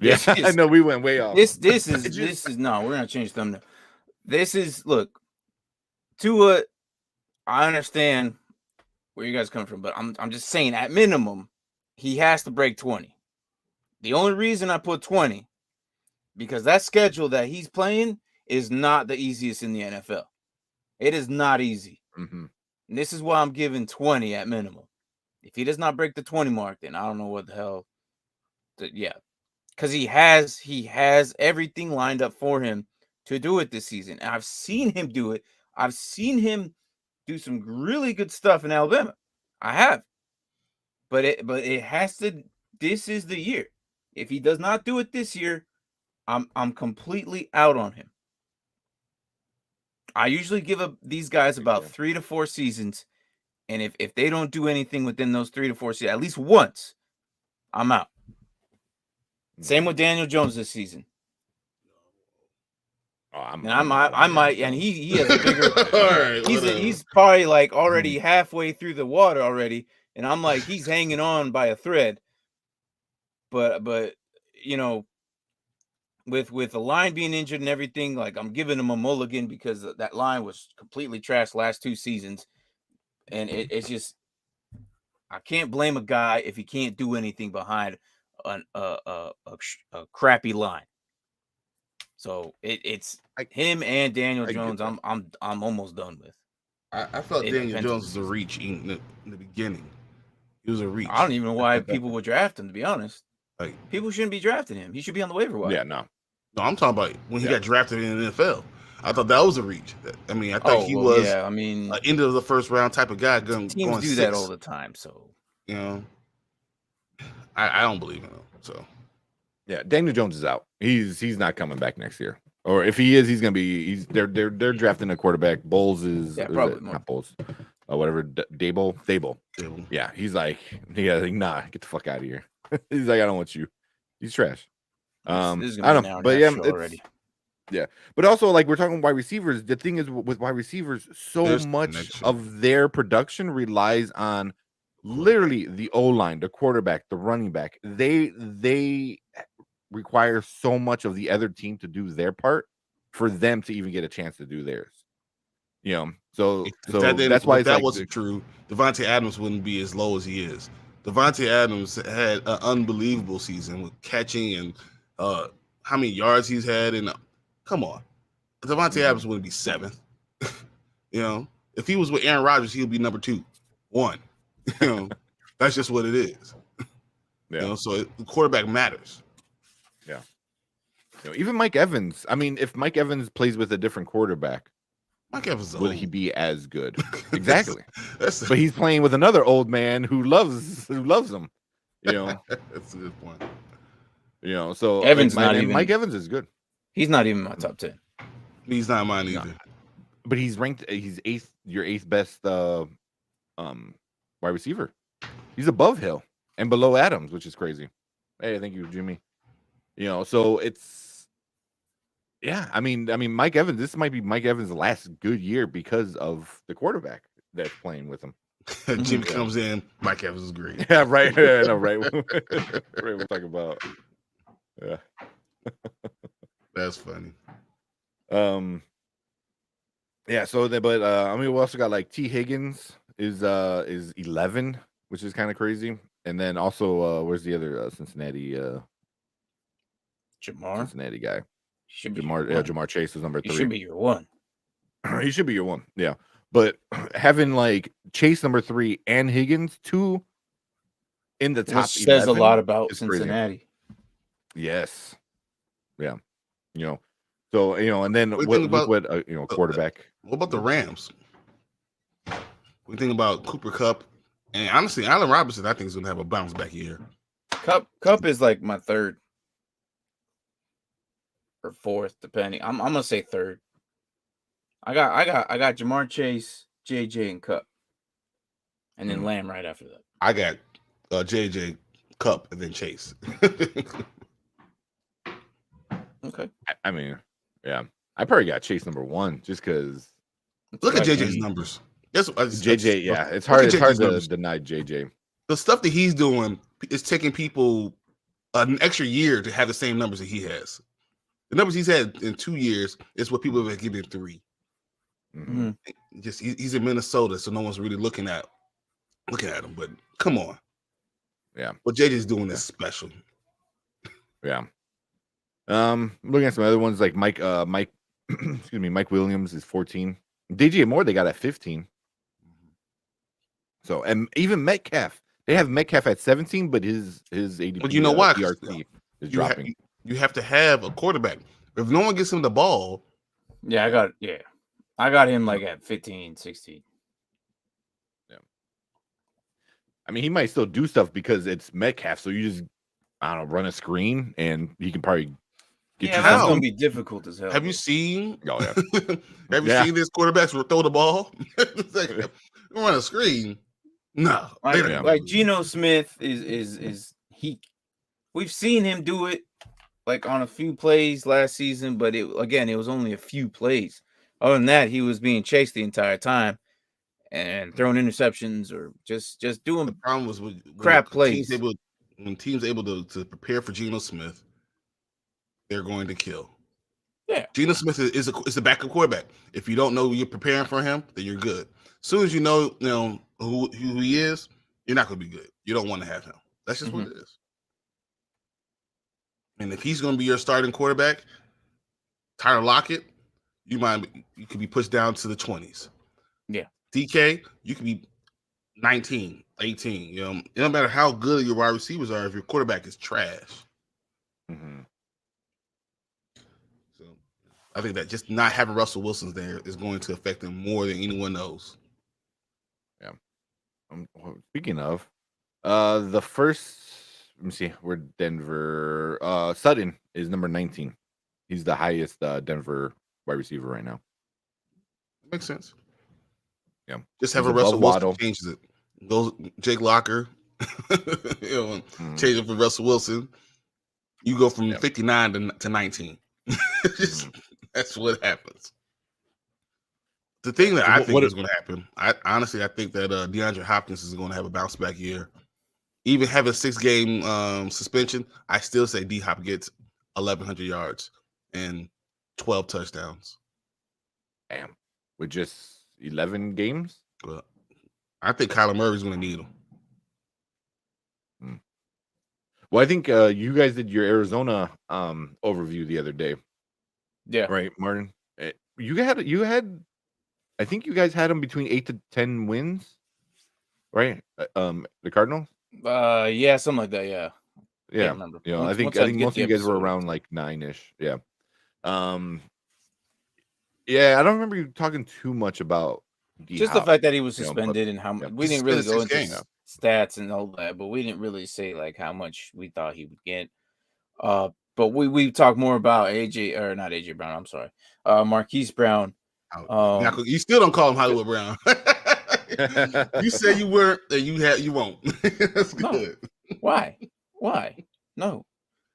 yeah, I know we went way off. This is no. We're gonna change thumbnail. This is look. Tua, I understand where you guys come from, but I'm just saying at minimum, he has to break 20. The only reason I put 20, because that schedule that he's playing is not the easiest in the NFL. It is not easy. Mm-hmm. And this is why I'm giving 20 at minimum. If he does not break the 20 mark, then I don't know what the hell. Because he has everything lined up for him to do it this season. And I've seen him do it. I've seen him do some really good stuff in Alabama. I have. But it has to. This is the year. If he does not do it this year, I'm completely out on him. I usually give up these guys about 3 to 4 seasons, and if they don't do anything within those 3 to 4 seasons, at least once, I'm out. Same with Daniel Jones this season. Oh, I might, and he has a bigger. He's probably like already halfway through the water already, and I'm like he's hanging on by a thread. But you know, with the line being injured and everything, like I'm giving him a mulligan because that line was completely trashed last 2 seasons, and it's just I can't blame a guy if he can't do anything behind a crappy line. So it's him and Daniel Jones. I'm almost done with. I felt Daniel Jones was a reach in the beginning. He was a reach. I don't even know why people would draft him. To be honest, like people shouldn't be drafting him. He should be on the waiver wire. Yeah, no, I'm talking about when he got drafted in the NFL. I thought that was a reach. I mean, I thought he was. Yeah, I mean, end of the first round type of guy. Teams do that all the time. So you know, I don't believe in him. So Yeah, Daniel Jones is out. He's not coming back next year. Or if he is, he's gonna be. They're drafting a quarterback. Bowles is probably not Bowles. Whatever. Dable. Yeah, he's like, nah, get the fuck out of here. He's like, I don't want you. He's trash. This is I gonna don't be know, an but hour yeah, and a half show already. Yeah, but also like we're talking wide receivers. The thing is with wide receivers, so There's much connection. of their production relies on literally the O line, the quarterback, the running back. They require so much of the other team to do their part for them to even get a chance to do theirs. You know, so that's why if it's that like wasn't true, Devontae Adams wouldn't be as low as he is. Devontae Adams had an unbelievable season with catching and how many yards he's had. And come on, Devontae Adams wouldn't be 7th. You know, if he was with Aaron Rodgers, he would be number 2, 1. You know, that's just what it is. Yeah. You know, so the quarterback matters. Yeah. You know, even Mike Evans. I mean, if Mike Evans plays with a different quarterback, Mike Evans will old. he be as good? Exactly. That's But he's playing with another old man who loves him. You know, that's a good point. You know, so Evans like, not even. Mike Evans is good. He's not even my top 10. He's not mine either. But he's ranked. He's eighth. Your eighth best wide receiver. He's above Hill and below Adams, which is crazy. Hey, thank you, Jimmy. You know, so it's yeah. I mean, Mike Evans. This might be Mike Evans' last good year because of the quarterback that's playing with him. Jimmy comes in. Mike Evans is great. Yeah, right. Yeah, no, right. Right. We'll talk about. Yeah. That's funny. Yeah, so but I mean we also got like T. Higgins is 11, which is kind of crazy. And then also where's the other Cincinnati Cincinnati guy? Jamar Chase is number 3. He should be your 1. He should be your 1. Yeah. But having like Chase number 3 and Higgins 2 in the top 11 says a lot about Cincinnati. Crazy. Yes. Yeah. You know. So, you know, and then quarterback. What about the Rams? We think about Cooper Kupp, and honestly, Allen Robinson, I think is going to have a bounce back year. Kupp is like my 3rd or 4th, depending. I'm gonna say 3rd. I got Jamar Chase, JJ, and Kupp, and then Lamb right after that. I got JJ, Kupp, and then Chase. Okay. I mean, yeah, I probably got Chase number 1 just because. Look at JJ's numbers. JJ, yeah, it's hard. It's hard to deny JJ. The stuff that he's doing is taking people an extra year to have the same numbers that he has. The numbers he's had in 2 years is what people have given 3. Mm-hmm. Just he's in Minnesota, so no one's really looking at him. But come on, yeah, what JJ's doing is special. Yeah. Looking at some other ones like Mike excuse me, Mike Williams is 14. DJ Moore they got at 15. So and even Metcalf, they have Metcalf at 17, but his ADP. But you know why? ERC is dropping. You have to have a quarterback. If no one gets him the ball, I got him like at 15, 16. Yeah. I mean, he might still do stuff because it's Metcalf, so you just run a screen and he can probably get you. That's gonna be difficult as hell. Have you seen? Oh yeah. Have you seen this quarterbacks throw the ball? It's like, run a screen. No, like Geno Smith is he. We've seen him do it like on a few plays last season, but it was only a few plays. Other than that, he was being chased the entire time and throwing interceptions or just doing. The problem was with crap plays. When teams able to prepare for Geno Smith, they're going to kill. Yeah, Geno Smith is a backup quarterback. If you don't know you're preparing for him, then you're good. As soon as you know who he is, you're not going to be good. You don't want to have him. That's just what it is. And if he's going to be your starting quarterback, Tyler Lockett, you could be pushed down to the 20s. Yeah. DK, you could be 19, 18. It don't matter how good your wide receivers are if your quarterback is trash. Mm-hmm. So I think that just not having Russell Wilson there is going to affect them more than anyone knows. Yeah. Speaking of, the first let me see. We're Denver. Sutton is number 19. He's the highest Denver wide receiver right now. Makes sense. Yeah. Just have He's a Russell above Wilson Waddle. changes it. Goes Jake Locker. Change it for Russell Wilson. You go from 59 to 19. That's what happens. The thing that I think is going to happen, I think that DeAndre Hopkins is going to have a bounce back year. Even having a 6-game suspension, I still say D-Hop gets 1,100 yards and 12 touchdowns. Damn. With just 11 games? Well, I think Kyler Murray's going to need him. Well, I think you guys did your Arizona overview the other day. Yeah. Right, Martin? You had I think you guys had them between 8 to 10 wins, right? The Cardinals? Yeah, something like that, yeah. Yeah. Can't remember. I think most of you guys were around like 9-ish. Yeah. Yeah, I don't remember you talking too much about just the fact that he was suspended and how much we didn't really go into stats and all that, but we didn't really say like how much we thought he would get. But we talked more about AJ or not AJ Brown. I'm sorry, Marquise Brown. You still don't call him Hollywood Brown. You say you weren't, and you won't. That's good. No. Why? No.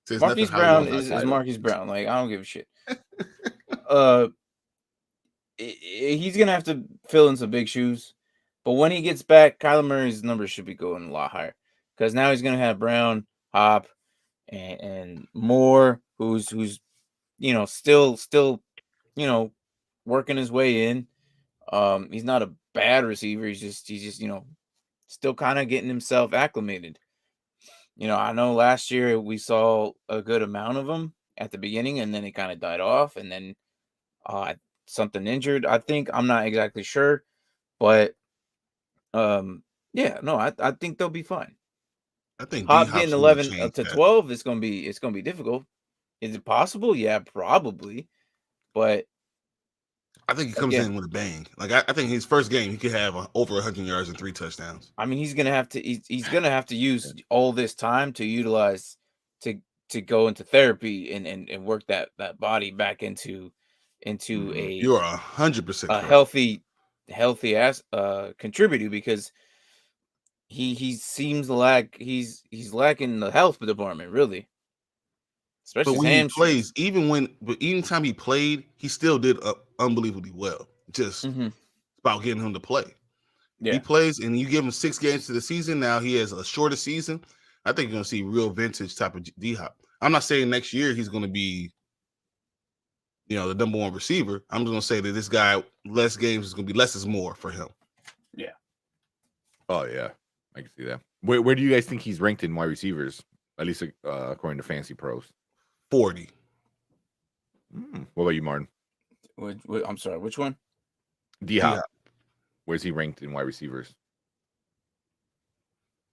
Says Marquise Brown is Marquise Brown. Like I don't give a shit. He's gonna have to fill in some big shoes, but when he gets back, Kyler Murray's numbers should be going a lot higher because now he's gonna have Brown, Hop, and Moore, who's still working his way in. He's not a bad receiver. He's just still kind of getting himself acclimated. I know last year we saw a good amount of him at the beginning, and then it kind of died off, and then something injured. I think I'm not exactly sure, but I think they'll be fine. I think Hop getting 11 to 12 is gonna be difficult. Is it possible? Yeah, probably, but I think he comes in with a bang. Like I think his first game he could have over 100 yards and 3 touchdowns. I mean, he's gonna have to use all this time to utilize to go into therapy and work that body back into a you're 100% healthy ass contributor because he seems like he's lacking the health department really. Especially but when he plays, even time he played, he still did unbelievably well. Just about getting him to play. Yeah. He plays, and you give him 6 games to the season. Now he has a shorter season. I think you're going to see real vintage type of D-Hop. I'm not saying next year he's going to be, the number 1 receiver. I'm just going to say that this guy, less games is going to be less is more for him. Yeah. Oh, yeah. I can see that. Where do you guys think he's ranked in wide receivers? At least according to Fancy Pros. 40. What about you, Martin? I'm sorry, which one? D-Hop. Where's he ranked in wide receivers?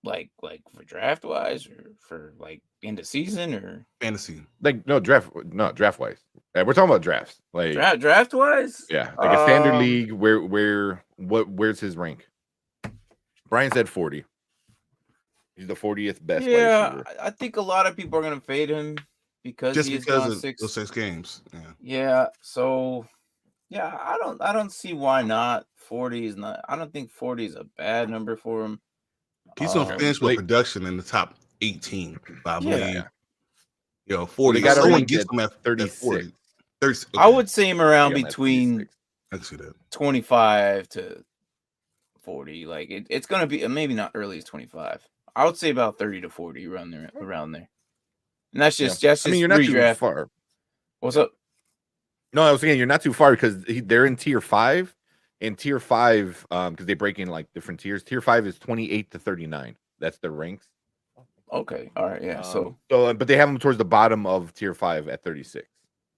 Like for draft wise, or for like end of season, or fantasy? Like draft wise. We're talking about drafts. Like draft wise. Yeah, like a standard league. Where's his rank? Brian said 40. He's the 40th best. Yeah, I think a lot of people are gonna fade him because of those 6 games. Yeah. So yeah, I don't see why not. 40 is not. I don't think 40 is a bad number for him. He's gonna finish with production in the top 18, I believe. 40. Someone gets him at 36. 30, okay. I would say him around between I see that 25 to 40. Like it's gonna be maybe not early as 25. I would say about 30 to 40 around there. And that's just I mean, you're not too far. What's up? No, I was saying you're not too far because they're in tier 5. And tier 5, because they break in like different tiers. Tier 5 is 28 to 39. That's their ranks. Okay, all right, yeah. But they have them towards the bottom of tier 5 at 36.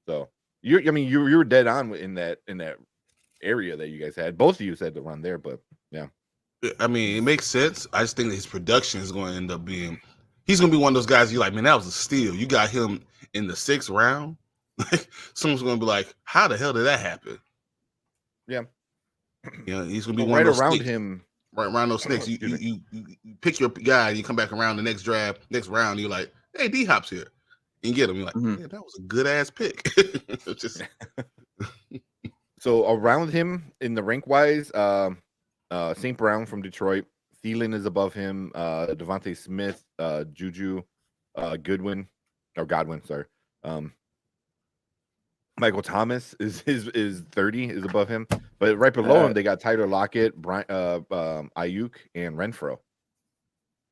So you were dead on in that area that you guys had. Both of you said to run there, but yeah. I mean, it makes sense. I just think that his production is going to end up being. He's going to be one of those guys you're like, man, that was a steal. You got him in the 6th round. Like someone's going to be like, how the hell did that happen? Yeah. He's going to be one right of those around him. right around those snakes. You pick your guy, you come back around the next draft, next round, you're like, hey, D Hop's here. And get him. You're like, yeah, that was a good ass pick. Just So around him in the rank wise, St. Brown from Detroit, Thielen is above him, Devontae Smith, Juju, Godwin, sorry. Michael Thomas is 30 is above him, but right below him they got Tyler Lockett, Ayuk, and Renfro.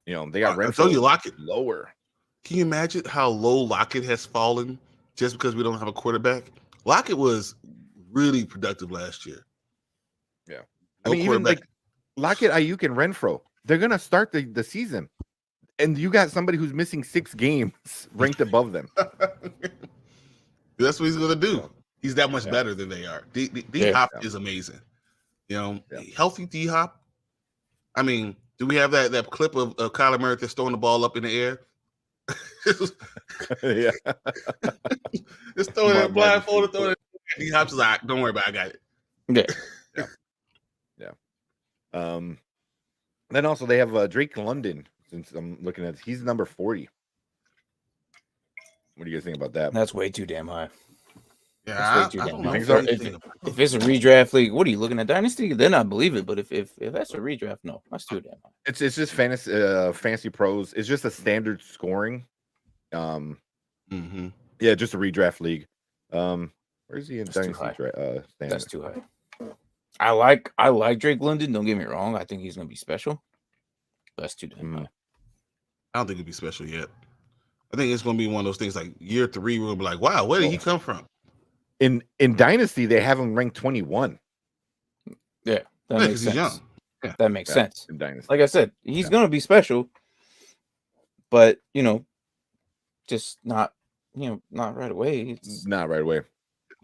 You know, they got Renfro. I told you Lockett lower. Can you imagine how low Lockett has fallen just because we don't have a quarterback? Lockett was really productive last year. Yeah, I mean, even like Lockett, Ayuk, and Renfro, they're gonna start the season, and you got somebody who's missing 6 games ranked above them. That's what he's gonna do. He's that much better than they are. D Hop is amazing. You know, healthy D Hop. I mean, do we have that clip of Kyler Murray just throwing the ball up in the air? Yeah, just throwing it blindfolded, throwing it. D Hop's like, don't worry about it, I got it. Yeah. Then also they have Drake London. Since I'm looking at, he's number 40. What do you guys think about that? That's way too damn high. Yeah, if it's a redraft league, what are you looking at? Dynasty? Then I believe it. But if that's a redraft, no, that's too damn high. It's just fantasy pros. It's just a standard scoring. Yeah, just a redraft league. Where's he in dynasty? That's too high. I like Drake London. Don't get me wrong. I think he's gonna be special. That's too damn high. I don't think it'll be special yet. I think it's gonna be one of those things like year 3, we'll be like, wow, where did he come from? In Dynasty, they have him ranked 21. Yeah, that makes sense. Young. Yeah. That makes sense. In Dynasty. Like I said, he's gonna be special, but just not right away. It's not right away.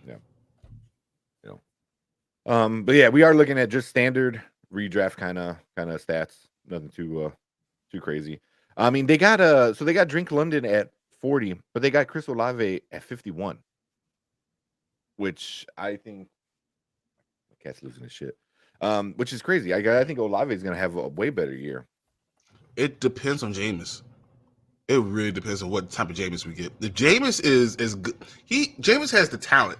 Yeah. But yeah, we are looking at just standard redraft kind of stats. Nothing too crazy. I mean, they got Drake London at 40, but they got Chris Olave at 51, which I think my cat's losing his shit. Which is crazy. I think Olave is gonna have a way better year. It depends on Jameis. It really depends on what type of Jameis we get. If Jameis is good, Jameis has the talent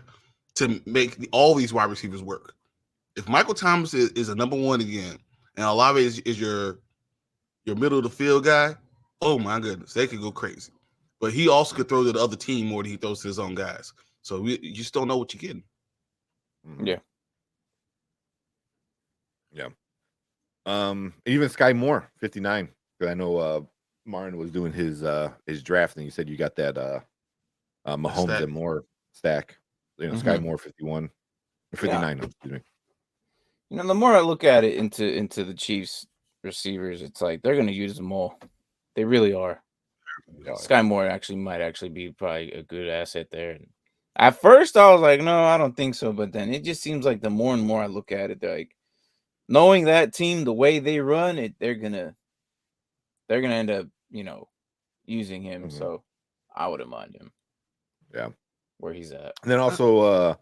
to make all these wide receivers work. If Michael Thomas is a number 1 again, and Olave is your middle of the field guy, oh my goodness, they could go crazy. But he also could throw to the other team more than he throws to his own guys. So you just don't know what you're getting. Yeah. Even Sky Moore, 59. I know Martin was doing his draft, and you said you got that Mahomes and Moore stack. Sky Moore 51 or 59. Yeah. Excuse me. The more I look at it into the Chiefs receivers, it's like they're going to use them all. They really are. Sky Moore might be probably a good asset there. At first, I was like, no, I don't think so. But then it just seems like the more and more I look at it, they're like, knowing that team the way they run it, they're gonna end up, using him. So I wouldn't mind him. Yeah, where he's at. And then also,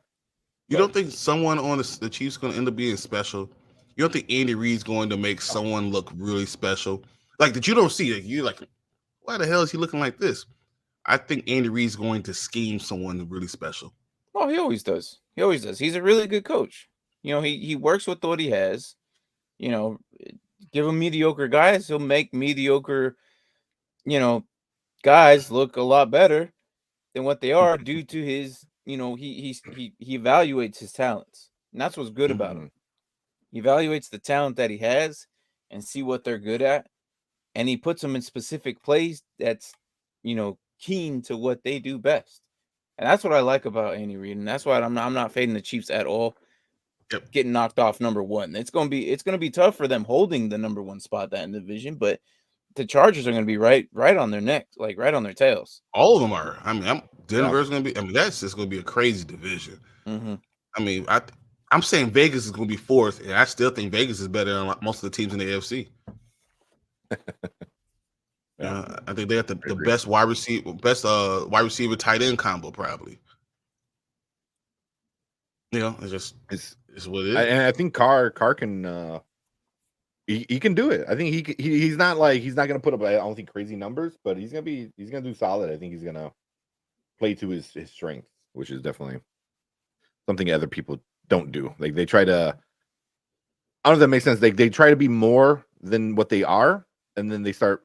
you don't think someone on the Chiefs going to end up being special? You don't think Andy Reid's going to make someone look really special? Like that you don't see it. You're like, why the hell is he looking like this? I think Andy Reid's going to scheme someone really special. Oh, he always does. He's a really good coach. He works with what he has. Give him mediocre guys, he'll make mediocre, guys look a lot better than what they are due to his, he evaluates his talents. And that's what's good about him. He evaluates the talent that he has and see what they're good at. And he puts them in specific plays that's, keen to what they do best. And that's what I like about Andy Reid. And that's why I'm not fading the Chiefs at all. Yep. Getting knocked off number 1. It's gonna be tough for them holding the number 1 spot in the division, but the Chargers are gonna be right on their neck, like right on their tails. All of them are. I mean, Denver's gonna be. I mean, that's just gonna be a crazy division. I mean, I'm saying Vegas is gonna be 4th, and I still think Vegas is better than most of the teams in the AFC. I think they got the best wide receiver tight end combo probably. It's what it is. And I think Carr can he can do it. I think he's not going to put up, I don't think, crazy numbers, but he's going to do solid. I think he's going to play to his strengths, which is definitely something other people don't do. Like they try to, I don't know if that makes sense. Like they try to be more than what they are, and then they start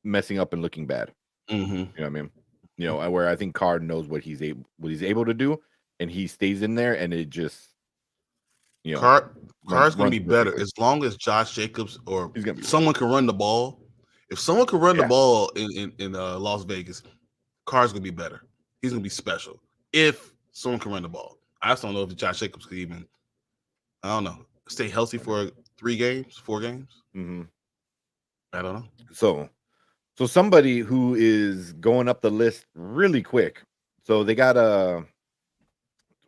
messing up and looking bad. Mm-hmm. You know what I mean? You know, where I think Carr knows what he's able to do, and he stays in there, and it just, you know, Carr's going to be better as long as Josh Jacobs or someone can run the ball. If someone can run the ball in Las Vegas, Carr's going to be better. He's going to be special if someone can run the ball. I just don't know if Josh Jacobs could even, I don't know, stay healthy for 4 games. Mm-hmm. I don't know. So somebody who is going up the list really quick. So they got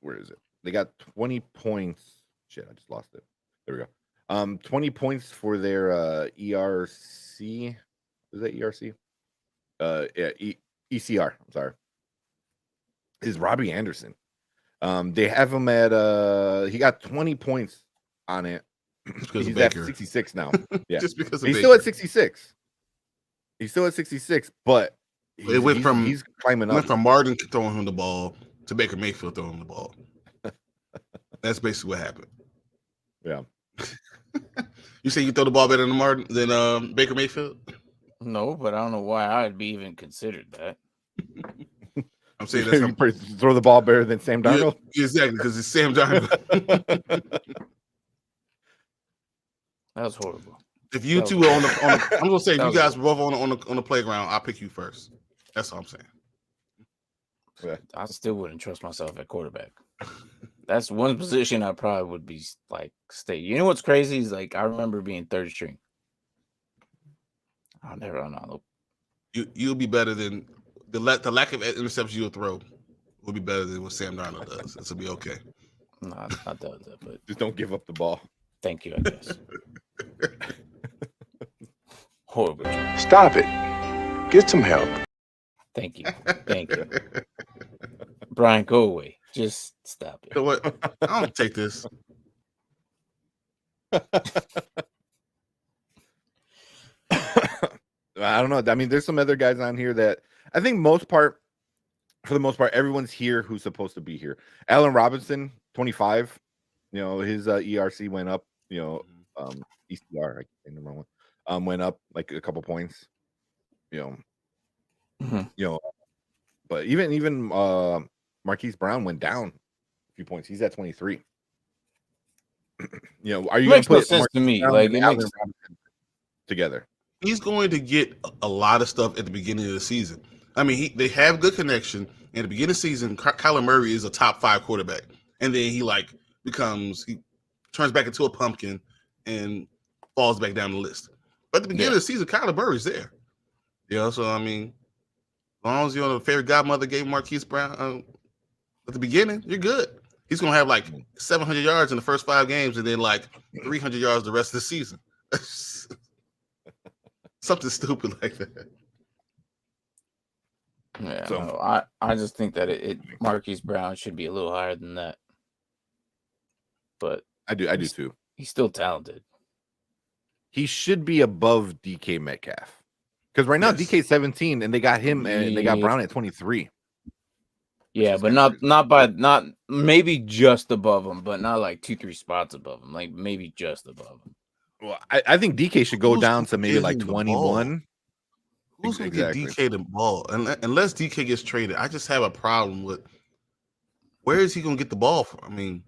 where is it? They got 20 points. Shit, I just lost it. There we go. 20 points for their ERC. Is that ERC? Yeah, ECR. I'm sorry. Is Robbie Anderson. They have him at he got 20 points on it. He's at 66 now. Yeah. Just because he's still at 66. He's still at 66, but he's climbing up. Went from Martin throwing him the ball to Baker Mayfield throwing him the ball. That's basically what happened. Yeah. You say you throw the ball better than Baker Mayfield? No, but I don't know why I'd be even considered that. I'm saying that's throw the ball better than Sam Darnold. Yeah, exactly, because it's Sam Darnold. That was horrible. If you two are on the I'm gonna say if you guys were both on the playground, I'll pick you first. That's all I'm saying. Yeah. I still wouldn't trust myself at quarterback. That's one position I probably would be like stay. You know what's crazy is like I remember being third string. I'll never know. You'll be better than the lack of interceptions you'll throw will be better than what Sam Darnold does. This will be okay. No, not that, but just don't give up the ball. Thank you, I guess. Horrible. Stop it. Get some help. Thank you. Brian, go away. Just stop it. You know what? I don't take this. I don't know. I mean, there's some other guys on here that I think for the most part, everyone's here who's supposed to be here. Allen Robinson, 25. You know, his ERC went up. You know, ECR, I can't say the wrong one. Went up like a couple points. You know, but even Marquise Brown went down a few points. He's at 23. You know, are you going to put sense to me? Like it makes together? He's going to get a lot of stuff at the beginning of the season. I mean, they have good connection. In the beginning of the season, Kyler Murray is a top 5 quarterback, and then he turns back into a pumpkin and falls back down the list. But at the beginning of the season, Kyler Murray's there. You know, so I mean, as long as you're on the favorite godmother game, Marquise Brown, at the beginning, you're good. He's gonna have like 700 yards in the first 5 games, and then like 300 yards the rest of the season. Something stupid like that. Yeah, so, no, I just think that Marquise Brown should be a little higher than that. But I do too. He's still talented. He should be above DK Metcalf. Because right now DK 17 and they got him and they got Brown at 23. Yeah, but not maybe just above him, but not like 2-3 spots above him. Like maybe just above him. Well, I think DK should go down to maybe like 21. Who's going to get DK the ball? Unless DK gets traded, I just have a problem with where is he going to get the ball from? I mean,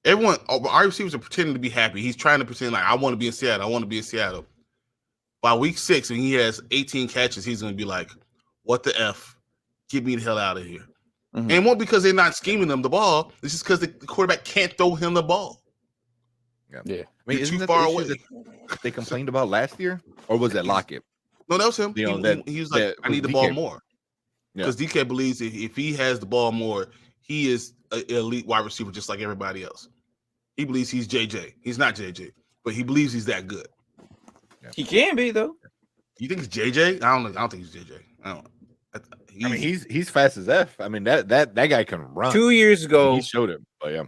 our receivers are pretending to be happy. He's trying to pretend like, I want to be in Seattle. I want to be in Seattle. By week 6, when he has 18 catches, he's going to be like, what the F? Get me the hell out of here. Mm-hmm. And it won't because they're not scheming them the ball. It's just because the quarterback can't throw him the ball. Yeah. I mean, isn't too far away. That they complained about last year? Or was that Lockett? No, that was him. You know, he was like, I need the ball more. Because DK believes if he has the ball more, he is an elite wide receiver just like everybody else. He believes he's JJ. He's not JJ, but he believes he's that good. He can be though. You think it's JJ? I don't think he's JJ. I mean, he's fast as F. I mean, that guy can run. 2 years ago, he showed him. But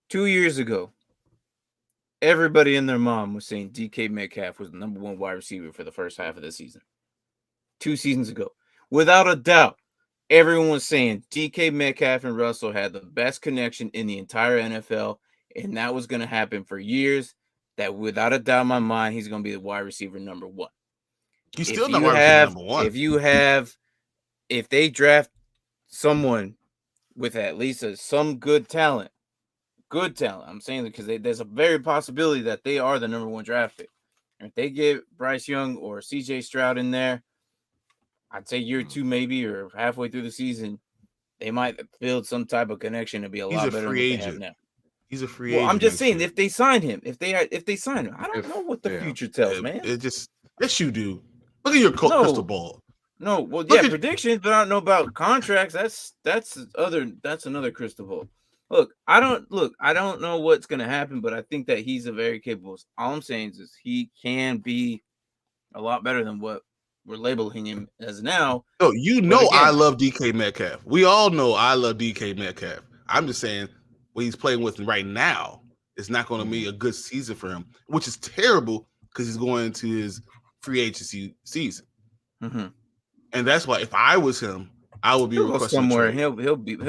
2 years ago, everybody and their mom was saying DK Metcalf was the number 1 wide receiver for the first half of the season. 2 seasons ago. Without a doubt, everyone was saying DK Metcalf and Russell had the best connection in the entire NFL, and that was going to happen for years. That without a doubt in my mind, he's going to be the wide receiver number 1. He's still not wide receiver number 1. If they draft someone with at least some good talent, I'm saying that because there's a very possibility that they are the number 1 draft pick. And if they get Bryce Young or CJ Stroud in there, I'd say year 2 maybe, or halfway through the season, they might build some type of connection to be a lot better than what they have now. He's a free agent. I'm just saying, if they sign him, if they sign him, I don't know what the future tells, man. It just, yes, you do. Look at your crystal ball. No, well, yeah, predictions, but I don't know about contracts. That's another crystal ball. Look, I don't know what's gonna happen, but I think that he's a very capable. All I'm saying is he can be a lot better than what we're labeling him as now. No, I love DK Metcalf. We all know I love DK Metcalf. I'm just saying what he's playing with right now is not going to be a good season for him, which is terrible because he's going into his free agency season. Mm-hmm. And that's why if I was him, I would be requesting somewhere. He'll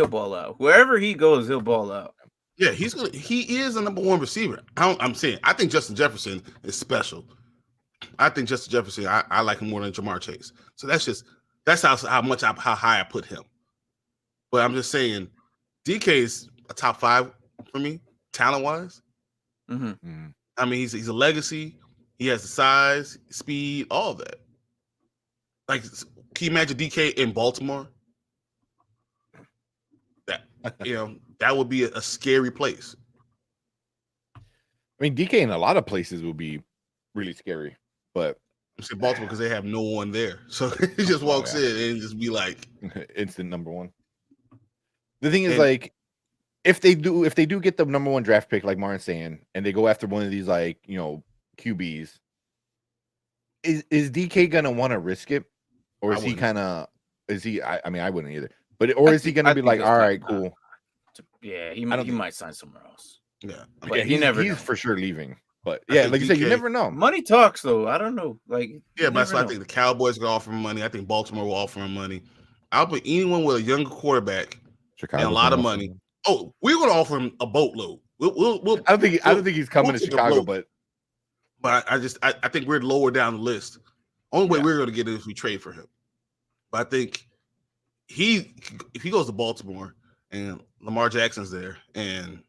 ball out. Wherever he goes, he'll ball out. Yeah, he is a number 1 receiver. I think Justin Jefferson is special. I think Justin Jefferson, I like him more than Jamar Chase. So that's how high I put him. But I'm just saying, DK is a top 5 for me, talent wise. Mm-hmm. Mm-hmm. I mean, he's a legacy. He has the size, speed, all of that. Like, can you imagine DK in Baltimore? That would be a scary place. I mean, DK in a lot of places would be really scary, but I'm saying Baltimore because they have no one there, so he just walks in and just be like instant number 1. The thing is, like, if they do get the number 1 draft pick, like Martin's saying, and they go after one of these, like, QBs, is DK gonna want to risk it, or is he kind of? Is he? I mean, I wouldn't either. But is he gonna be like, all right, cool? Yeah, he might sign somewhere else. Yeah, but he's for sure leaving. But yeah, like you said, you never know. Money talks, though. I don't know. Like, yeah, but I think the Cowboys will offer him money. I think Baltimore will offer him money. I'll put anyone with a younger quarterback and a lot of money. Oh, we're going to offer him a boatload. We'll I don't think he's coming to Chicago, but I think we're lower down the list. Only way we're going to get it is if we trade for him. But I think if he goes to Baltimore and Lamar Jackson's there, and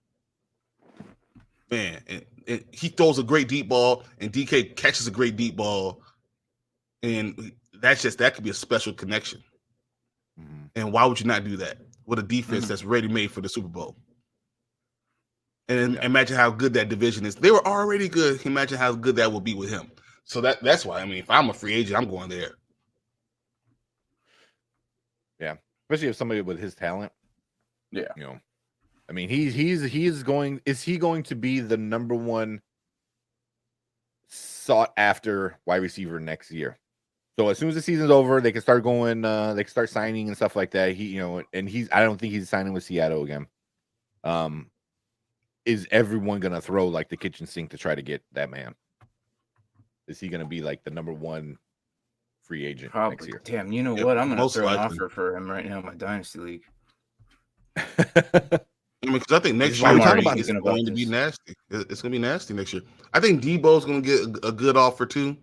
man, and he throws a great deep ball, and DK catches a great deep ball, and that could be a special connection. Mm-hmm. And why would you not do that with a defense that's ready made for the Super Bowl? And imagine how good that division is. They were already good. Imagine how good that will be with him. So that's why, I mean, if I'm a free agent, I'm going there. Yeah, especially if somebody with his talent. Yeah, I mean, he's going. Is he going to be the number 1 sought after wide receiver next year? So as soon as the season's over, they can start going. They can start signing and stuff like that. I don't think he's signing with Seattle again. Is everyone gonna throw like the kitchen sink to try to get that man? Is he gonna be like the number 1 free agent next year? Damn, you know what? I'm gonna throw an offer for him right now in my dynasty league. I mean, because I think next year it's going to be nasty. It's going to be nasty next year. I think Debo's going to get a good offer too,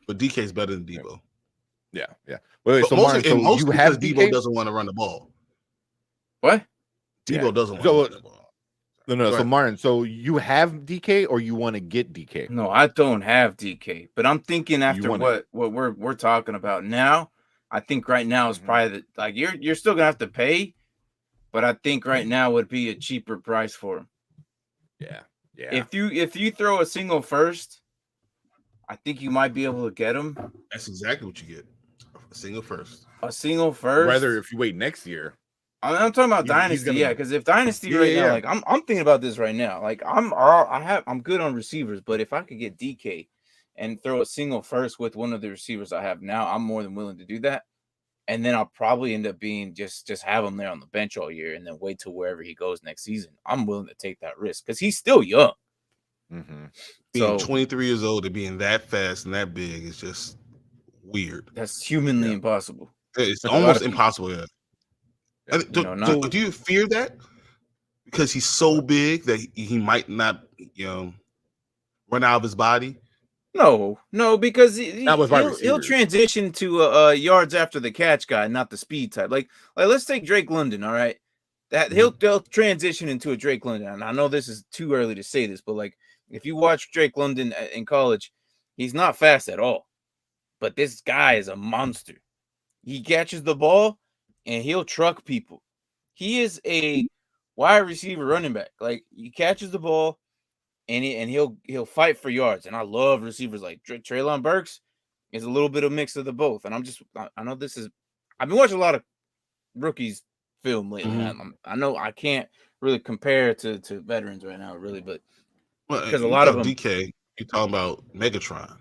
but DK's better than Debo. Yeah. Wait. So Martin, you have Debo doesn't want to run the ball. What? Debo doesn't want to run the ball. No. So Martin, so you have DK or you want to get DK? No, I don't have DK, but I'm thinking after what we're talking about now, I think right now is probably you're still gonna have to pay. But I think right now would be a cheaper price for him. Yeah. If you throw a single first, I think you might be able to get him. That's exactly what you get. A single first. Rather if you wait next year. I'm talking about Dynasty, because if Dynasty now, like I'm thinking about this right now. Like I'm good on receivers, but if I could get DK and throw a single first with one of the receivers I have now, I'm more than willing to do that. And then I'll probably end up being just have him there on the bench all year and then wait till wherever he goes next season. I'm willing to take that risk because he's still young. Being So 23 years old and being that fast and that big is just weird. that's humanly impossible. It's A lot almost of people- impossible. Yeah. Yeah. You know, not- Do you fear that because he's so big that he might not, run out of his body? No, because Not with wide he'll receivers. transition to a yards after the catch guy, not the speed type. Like let's take Drake London. All right, that he'll transition into a Drake London. And I know this is too early to say this, but like if you watch Drake London in college, he's not fast at all, but this guy is a monster. He catches the ball and he'll truck people. He is a wide receiver running back. Like he catches the ball. And he'll fight for yards, and I love receivers like Treylon Burks is a little bit of mix of the both. And I know this is I've been watching a lot of rookies film lately. I know I can't really compare to veterans right now, really, but because a lot of them DK, you're talking about Megatron,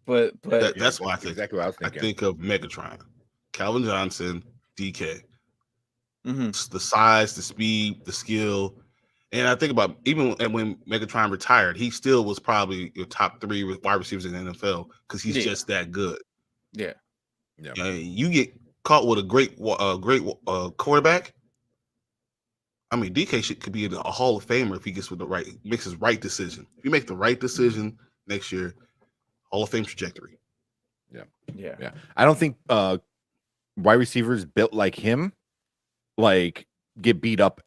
but that's why I think exactly what I was I thinking. think of Megatron, Calvin Johnson, DK, mm-hmm. the size, the speed, the skill. And I think about even when Megatron retired, he still was probably your top 3 wide receivers in the NFL because he's just that good. Yeah. You get caught with a great quarterback. I mean, DK could be a Hall of Famer if he makes his right decision. If you make the right decision next year, Hall of Fame trajectory. Yeah. I don't think wide receivers built like him get beat up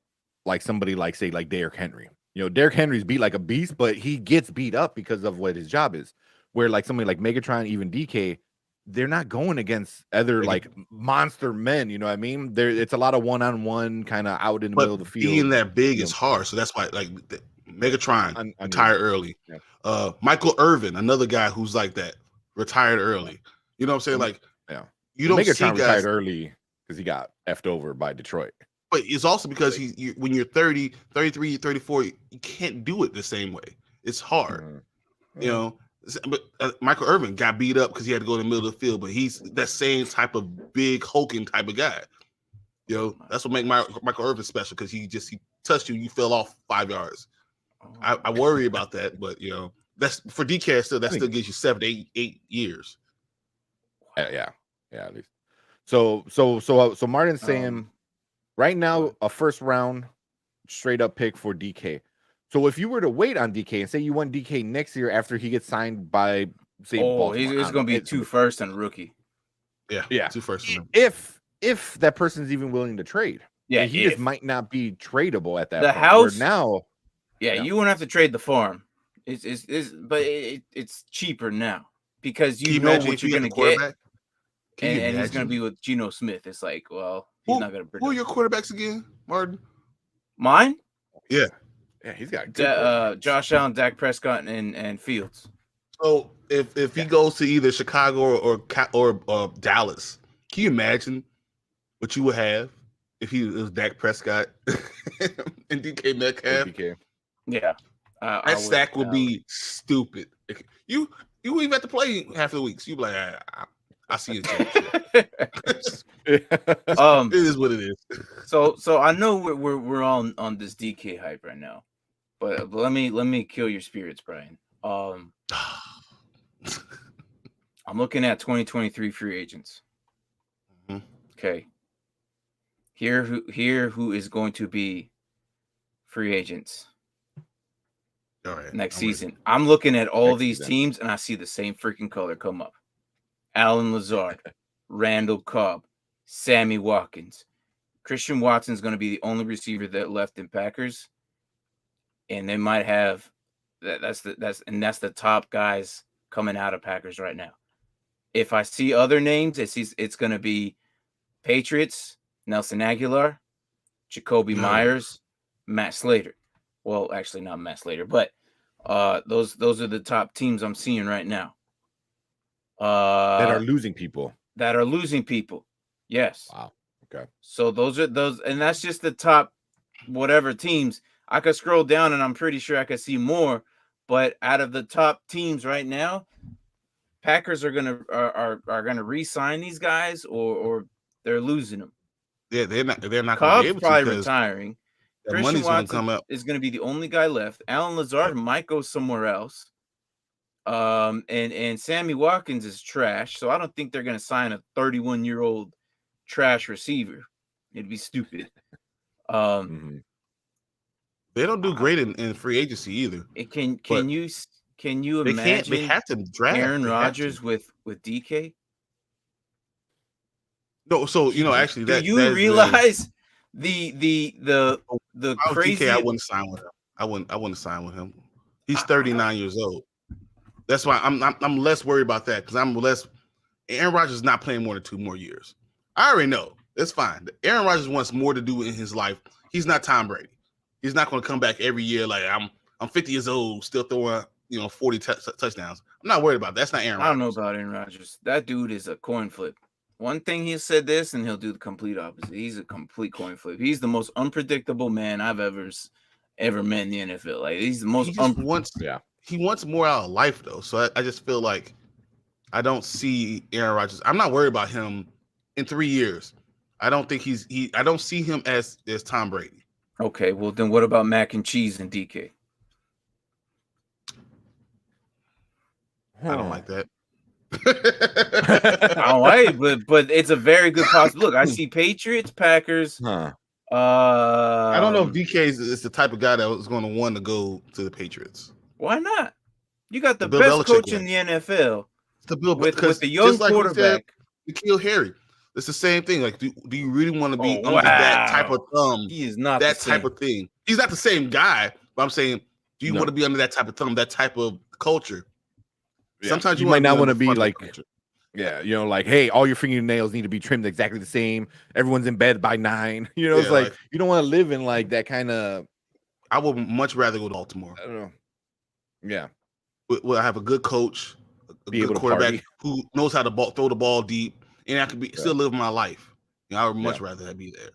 like somebody like Derrick Henry. Derrick Henry's beat like a beast, but he gets beat up because of what his job is. Where like somebody like Megatron, even DK, they're not going against other like monster men. You know what I mean? It's a lot of one-on-one kind of out in the middle of the field. Being that big is hard, so that's why like Megatron retired early. Yeah. Michael Irvin, another guy who's like that, retired early. You know what I'm saying? Like, you don't Megatron see guys retired early because he got effed over by Detroit. But it's also because when you're 30, 33, 34, you can't do it the same way. It's hard. But Michael Irvin got beat up because he had to go in the middle of the field, but he's that same type of big hulking type of guy. That's what makes Michael Irvin special because he touched you, you fell off 5 yards. I worry about that, but that's for DK still that still gives you 7 to 8 years. Yeah, at least. So Martin's saying right now a first round straight up pick for DK. So if you were to wait on DK and say you want DK next year after he gets signed by Baltimore, he's going to be 2 first and rookie. Yeah, 2 first. If that person's even willing to trade, he just might not be tradable at that the point. house now. You won't have to trade the farm. It's cheaper now because you know what you're going to get, and he's going to be with Geno Smith. It's like, well, he's not going to. Who are your quarterbacks again, Martin? Mine? Yeah, he's got good Josh Allen, Dak Prescott, and Fields. So if he goes to either Chicago or Dallas, can you imagine what you would have if he was Dak Prescott and DK Metcalf? Yeah, that stack would be stupid. You wouldn't even have to play half the weeks. You'd be like, I see it. It is what it is. So I know we're on this DK hype right now, but let me kill your spirits, Brian. I'm looking at 2023 free agents. Mm-hmm. Okay. Here who is going to be free agents next season. I'm looking at all these teams and I see the same freaking color come up. Alan Lazard, Randall Cobb, Sammy Watkins. Christian Watson's going to be the only receiver that left in Packers. And they might have that's the top guys coming out of Packers right now. If I see other names, it's going to be Patriots, Nelson Aguilar, Jacoby Myers, Matt Slater. Well, actually not Matt Slater, but those are the top teams I'm seeing right now. That are losing people. Yes. Wow. Okay. So those, and that's just the top whatever teams. I could scroll down and I'm pretty sure I could see more, but out of the top teams right now, Packers are gonna re-sign these guys or they're losing them. Yeah, they're not Cobb's probably retiring. That Christian money's gonna Watson come up. is going to be the only guy left. Alan Lazard might go somewhere else. And Sammy Watkins is trash, so I don't think they're going to sign a 31-year-old trash receiver. It'd be stupid. They don't do great in free agency either. Can you They can't. They imagine have to draft Aaron They have Rodgers to. with DK? No, so actually, Do that you that is realize the if I was crazy? DK, I wouldn't sign with him. I wouldn't sign with him. He's 39 years old. That's why I'm less worried about that because Aaron Rodgers is not playing more than 2 more years. I already know. That's fine. Aaron Rodgers wants more to do in his life. He's not Tom Brady. He's not going to come back every year like I'm 50 years old, still throwing 40 touchdowns. I'm not worried about that. That's not Aaron Rodgers. I don't know about Aaron Rodgers. That dude is a coin flip. One thing he said this, and he'll do the complete opposite. He's a complete coin flip. He's the most unpredictable man I've ever met in the NFL. Like he's the most. He wants more out of life though. So I just feel like I don't see Aaron Rodgers. I'm not worried about him in 3 years. I don't think I don't see him as Tom Brady. Okay, well then what about mac and cheese and DK? I don't like that. All right, but it's a very good possibility. Look, I see Patriots, Packers. I don't know if DK is the type of guy that was going to want to go to the Patriots. Why not? You got the Bill best Belichick coach way. in the NFL. With the young quarterback. N'Keal Harry. It's the same thing. Like, do you really want to be under wow. that type of thumb? He is not that type of thing. He's not the same guy, but I'm saying, do you want to be under that type of thumb, that type of culture? Yeah. Sometimes you might not want to be like, culture. like, hey, all your fingernails need to be trimmed exactly the same. Everyone's in bed by 9. It's like you don't want to live in like that kind of. I would much rather go to Baltimore. I don't know. Yeah. Well, I have a good coach, a good quarterback who knows how to throw the ball deep, and I could still live my life. I would much rather be there.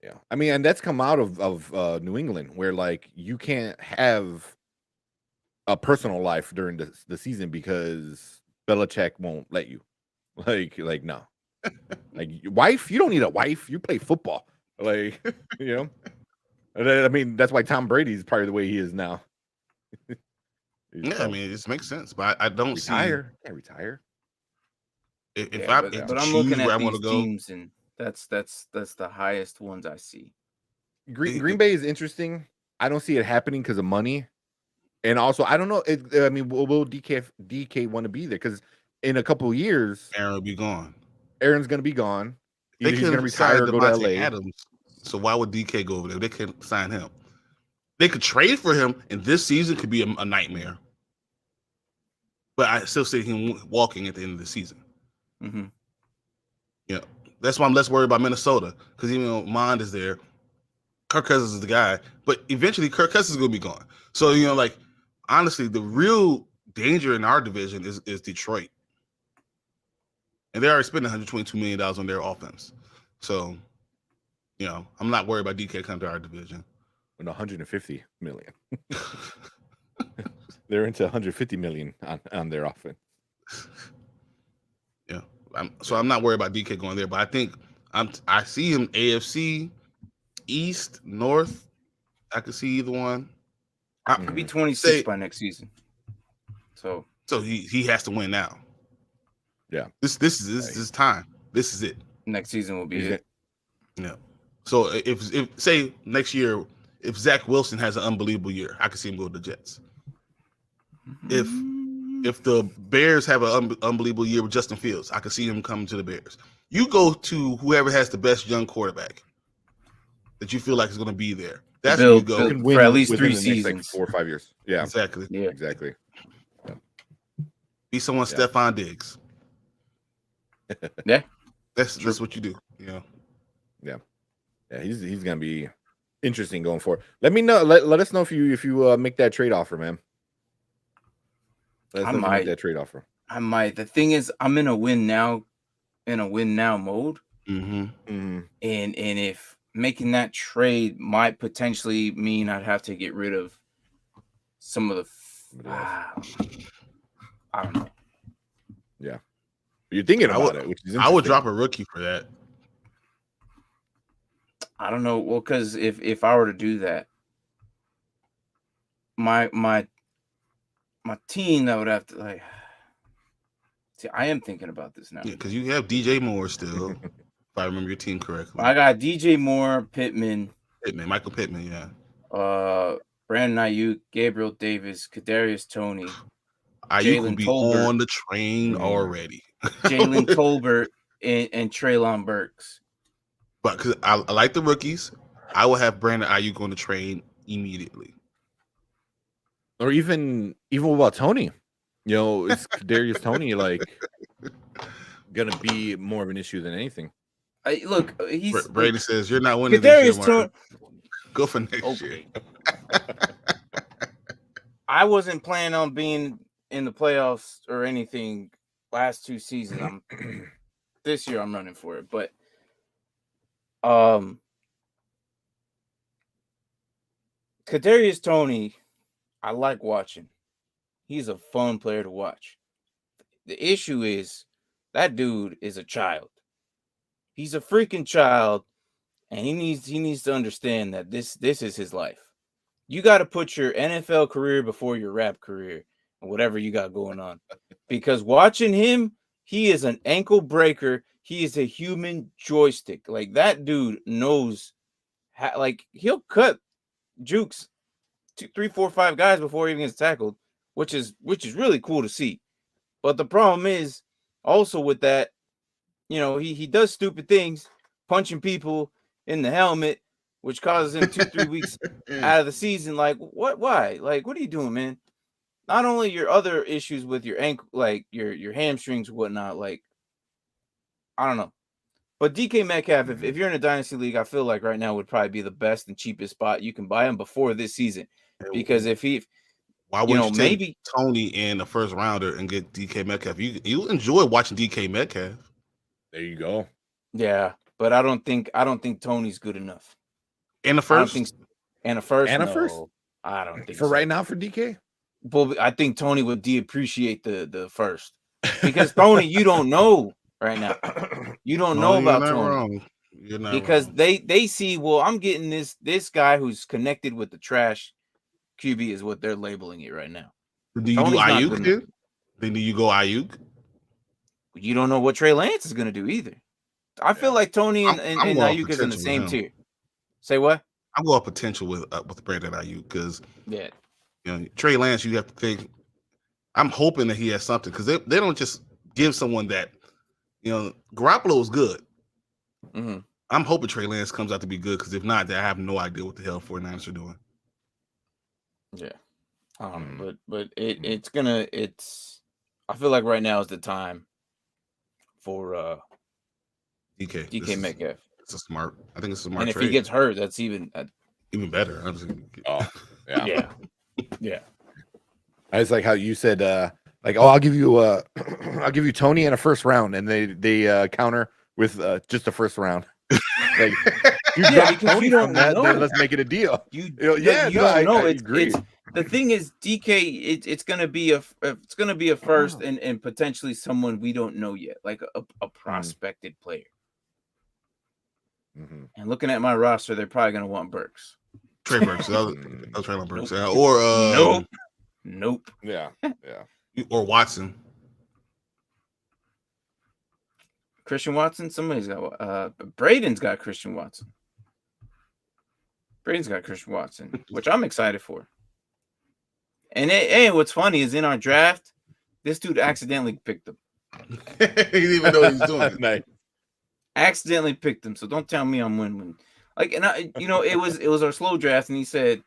Yeah. I mean, and that's come out of New England, where like you can't have a personal life during the season because Belichick won't let you. Like no. Like wife, you don't need a wife. You play football. Like, I mean, that's why Tom Brady's probably the way he is now. I mean, it makes sense, but I don't retire. Can't retire. If I'm looking at where I these want to go, teams, and that's the highest ones I see. Green Bay is interesting. I don't see it happening because of money, and also I don't know. I mean, will DK want to be there? Because in a couple of years, Aaron will be gone. Aaron's going to be gone. They he's going to retire or go to LA. Adams, so why would DK go over there? They can sign him. They could trade for him, and this season could be a nightmare. But I still see him walking at the end of the season. Mm-hmm. Yeah, that's why I'm less worried about Minnesota, because even though Mond is there, Kirk Cousins is the guy, but eventually Kirk Cousins is going to be gone. So, like, honestly, the real danger in our division is Detroit. And they already spent $122 million on their offense. So, I'm not worried about DK coming to our division. And $150 million. They're into $150 million on their offense. Yeah. I'm not worried about DK going there, but I think I see him AFC, East, North. I could see either one. He'll be 26 by next season. So he has to win now. Yeah. This is time. This is it. Next season will be it. Yeah. So if say next year, if Zach Wilson has an unbelievable year, I could see him go to the Jets. If the Bears have an unbelievable year with Justin Fields, I could see him coming to the Bears. You go to whoever has the best young quarterback that you feel like is going to be there. That's where you go. Can win for at least 3 next, seasons, like 4 or 5 years. Yeah, exactly. Yeah, exactly. Yeah. Be someone Stephon Diggs. Yeah, that's what you do. Yeah. He's gonna be interesting going forward. Let me know. Let us know if you make that trade offer, man. I might make that trade offer. I might. The thing is, I'm in a win now mode. Mm-hmm. And if making that trade might potentially mean I'd have to get rid of some of the. I don't know. Yeah, you're thinking about it, which is I would drop a rookie for that. I don't know. Well, because if I were to do that, my team that would have to like. See, I am thinking about this now. Yeah, because you have DJ Moore still, if I remember your team correctly. I got DJ Moore, Pittman, Michael Pittman, yeah. Brandon Ayuk, Gabriel Davis, Kadarius Toney, Ayuk will Jalen be Tolbert. on the train already. Jalen Tolbert and Treylon Burks. But because I like the rookies, I will have Brandon Ayuk on the train immediately. Or even what about Tony? You know, is Kadarius Toney like gonna be more of an issue than anything? Look, he's Brady says you're not winning this year, Martin. Go for next year. I wasn't planning on being in the playoffs or anything last 2 seasons. This year I'm running for it, but Kadarius Toney, I like watching. He's a fun player to watch. The issue is that dude is a child. He's a freaking child, and he needs to understand that this is his life. You got to put your NFL career before your rap career and whatever you got going on. Because watching him, he is an ankle breaker. He is a human joystick. Like that dude knows how, like he'll cut jukes 2, 3, 4, 5 guys before he even gets tackled. Which is really cool to see. But the problem is also with that, you know, he does stupid things, punching people in the helmet, which causes him 2-3 weeks out of the season. Like, why? Like, what are you doing, man? Not only your other issues with your ankle, like your hamstrings and whatnot, like, I don't know. But DK Metcalf, if you're in a dynasty league, I feel like right now would probably be the best and cheapest spot you can buy him before this season. Because why wouldn't you take Tony in the first rounder and get DK Metcalf? You enjoy watching DK Metcalf. There you go. Yeah, but I don't think Tony's good enough. In the first? And a first? I don't think for right now for DK. But I think Tony would appreciate the first because Tony, you don't know right now. You don't know about Tony. Wrong. You're not because wrong. they see, well, I'm getting this guy who's connected with the trash QB is what they're labeling it right now. Do you do Ayuk then? Then do you go Ayuk? You don't know what Trey Lance is going to do either. I feel like Tony and Ayuk is in the same tier. Say what? I'm going potential with Brandon Ayuk because you know Trey Lance. You have to think. I'm hoping that he has something because they don't just give someone that. You know, Garoppolo is good. Mm-hmm. I'm hoping Trey Lance comes out to be good because if not, then I have no idea what the hell 49ers are doing. Yeah, but it's. I feel like right now is the time for DK Metcalf. It's a smart. I think it's a smart. And if trade. he gets hurt, that's even better. Yeah. I was like how you said, like, oh, I'll give you Tony in a first round, and they counter with just a first round. Like, you got Tony from that, then let's make it a deal. You don't know. I agree. The thing is, DK, it's gonna be a first and potentially someone we don't know yet, like a prospected player. Mm-hmm. And looking at my roster, they're probably gonna want Burks. Trey Burks. I'll try on Burks. Or nope. Yeah. Or Watson. Christian Watson. Somebody's got. Braden's got Christian Watson. Which I'm excited for. And what's funny is in our draft, this dude accidentally picked him. He didn't even know he was doing it. Nice. Accidentally picked him, so don't tell me I'm winning. Like, and it was our slow draft, and he said,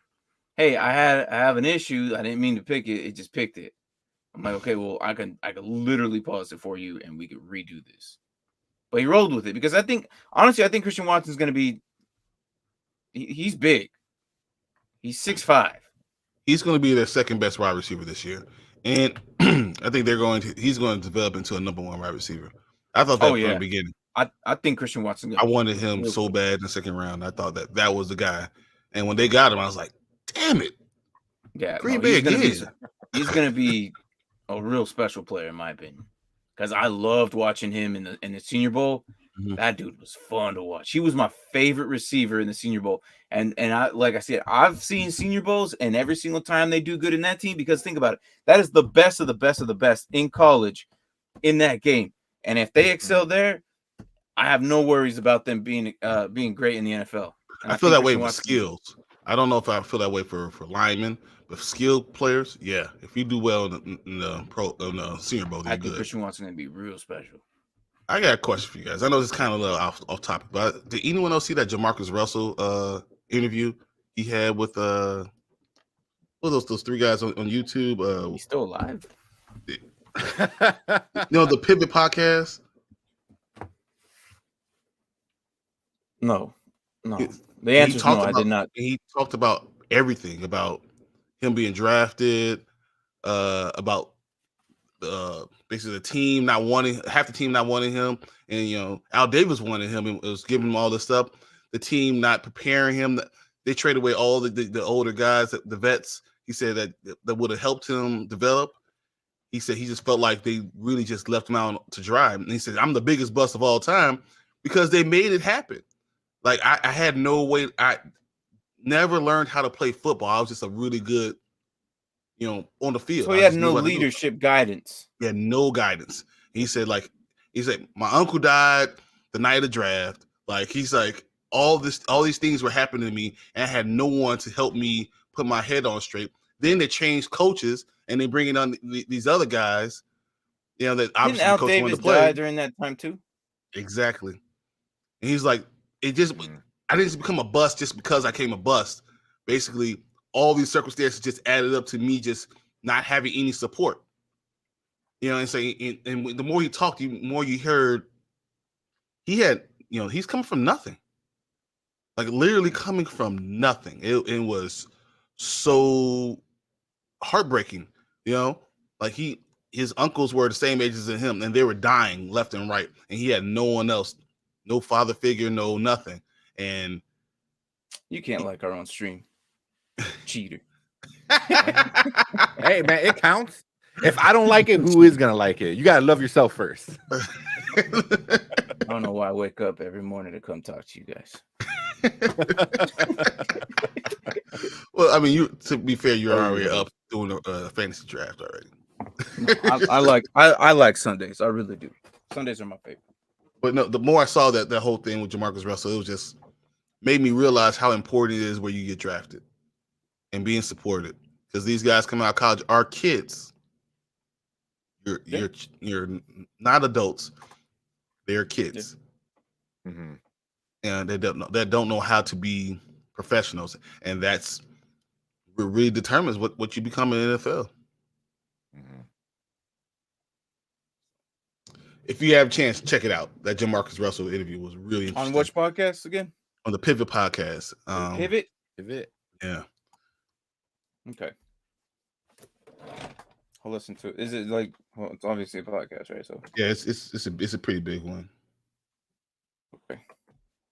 "Hey, I have an issue. I didn't mean to pick it. It just picked it." I'm like, "Okay, well, I can literally pause it for you, and we could redo this." But he rolled with it because I think Christian Watson's going to be. He's big. He's 6'5". He's going to be their second best wide receiver this year, and I think he's going to develop into a number 1 wide receiver. I thought that from the beginning. I think Christian Watson. I wanted him so bad in the second round. I thought that was the guy, and when they got him, I was like, "Damn it!" Yeah, Green Bay he's going to be a real special player in my opinion, because I loved watching him in the Senior Bowl. That dude was fun to watch. He was my favorite receiver in the Senior Bowl. And I, like I said, I've seen Senior Bowls, and every single time they do good in that team, because think about it, that is the best of the best of the best in college in that game. And if they excel there, I have no worries about them being great in the NFL. And I feel that way Christian with Watson, skills. I don't know if I feel that way for linemen, but skilled players, yeah. If you do well in the Senior Bowl, I you're think good. Christian Watson gonna be real special. I got a question for you guys. I know this is kind of a little off topic, but did anyone else see that Jamarcus Russell interview he had with what are those three guys on YouTube? He's still alive. The Pivot podcast. No. The answer is no. I did not. He talked about everything, about him being drafted, about basically the team not wanting, half the team not wanting him, and Al Davis wanted him and was giving him all this stuff. The team not preparing him. They traded away all the older guys, the vets. He said that would have helped him develop. He said he just felt like they really just left him out to dry. And he said, I'm the biggest bust of all time because they made it happen. Like I had no way. I never learned how to play football. I was just a really good, on the field. So he had no leadership guidance. He had no guidance. He said my uncle died the night of the draft. Like he's like all these things were happening to me, and I had no one to help me put my head on straight. Then they changed coaches, and they bring in on these other guys. That obviously didn't Al coach Davis wanted to play die during that time too? Exactly. And he's like, I didn't just become a bust just because I came a bust. Basically, all these circumstances just added up to me just not having any support. And saying, and the more he talked, the more you heard he had, he's coming from nothing. Like literally coming from nothing. It was so heartbreaking, like his uncles were the same ages as him, and they were dying left and right, and he had no one else. No father figure, no nothing. And you can't like our own stream. Cheater. Hey, man, it counts. If I don't like it, who is going to like it? You got to love yourself first. I don't know why I wake up every morning to come talk to you guys. Well, I mean, to be fair, you're already up doing a fantasy draft already. I like Sundays. I really do. Sundays are my favorite. But no, the more I saw that whole thing with Jamarcus Russell, it was just made me realize how important it is where you get drafted and being supported. Because these guys coming out of college are kids. You're not adults. They're kids. Yeah. Mm-hmm. And they don't know how to be professionals. And that's what really determines what you become in the NFL. Mm-hmm. If you have a chance, check it out. That Jamarcus Russell interview was really interesting. On which podcast again? On the Pivot podcast. Pivot? Yeah. Okay. I'll listen to it. Is it like, well, it's obviously a podcast, right? So yeah, it's a pretty big one. Okay.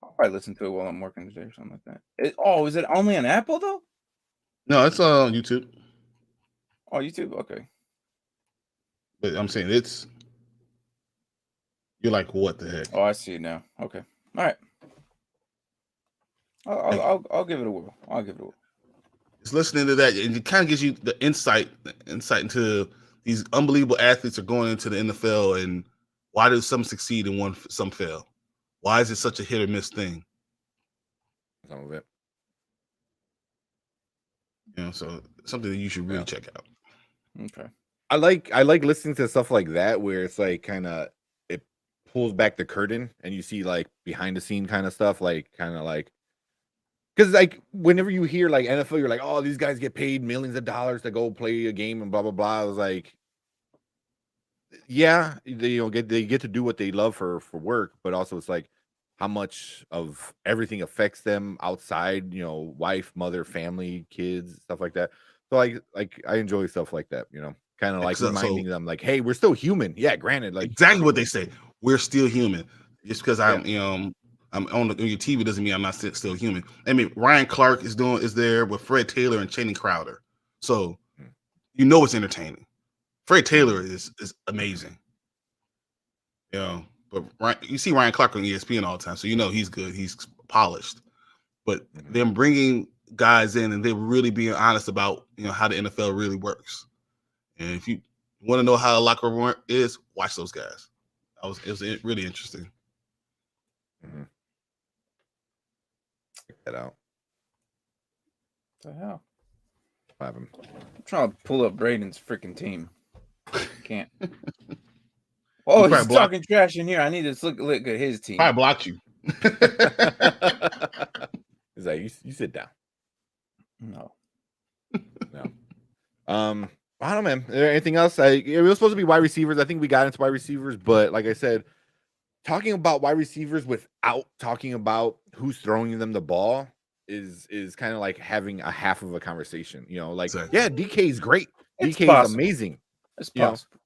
I'll probably listen to it while I'm working today or something like that. Is it only on Apple though? No, it's on YouTube. Oh, YouTube? Okay. But I'm saying you're like, what the heck? Oh, I see it now. Okay. All right. I'll give it a whirl. Just listening to that, and it kind of gives you the insight into these unbelievable athletes are going into the NFL, and why do some succeed and some fail? Why is it such a hit or miss thing? Some of it. So something that you should really check out. Okay. I like listening to stuff like that where it's like kind of it pulls back the curtain and you see like behind the scene kind of stuff, like kind of like, because like whenever you hear like NFL, you're like, oh, these guys get paid millions of dollars to go play a game and blah blah blah. I was like, yeah, they get to do what they love for work, but also it's like how much of everything affects them outside, wife, mother, family, kids, stuff like that. So like I enjoy stuff like that, kind of like reminding them like, hey, we're still human. Yeah, granted, like exactly what they say. We're still human. Just because I'm on your TV doesn't mean I'm not still human. I mean, Ryan Clark is there with Fred Taylor and Channing Crowder. So it's entertaining. Fred Taylor is amazing. But you see Ryan Clark on ESPN all the time, so you know he's good. He's polished. But them bringing guys in and they're really being honest about how the NFL really works. And if you want to know how a locker room is, watch those guys. It was really interesting. Check that out. What the hell? I'm trying to pull up Braden's freaking team. Can't. Oh, he's talking trash in here. I need to look at his team. I blocked you. He's like, you sit down. No. I don't know, man. Is there anything else? It was supposed to be wide receivers. I think we got into wide receivers, but like I said, talking about wide receivers without talking about who's throwing them the ball is kind of like having a half of a conversation. Like exactly. Yeah, DK is great. It's DK possible. is amazing. It's possible.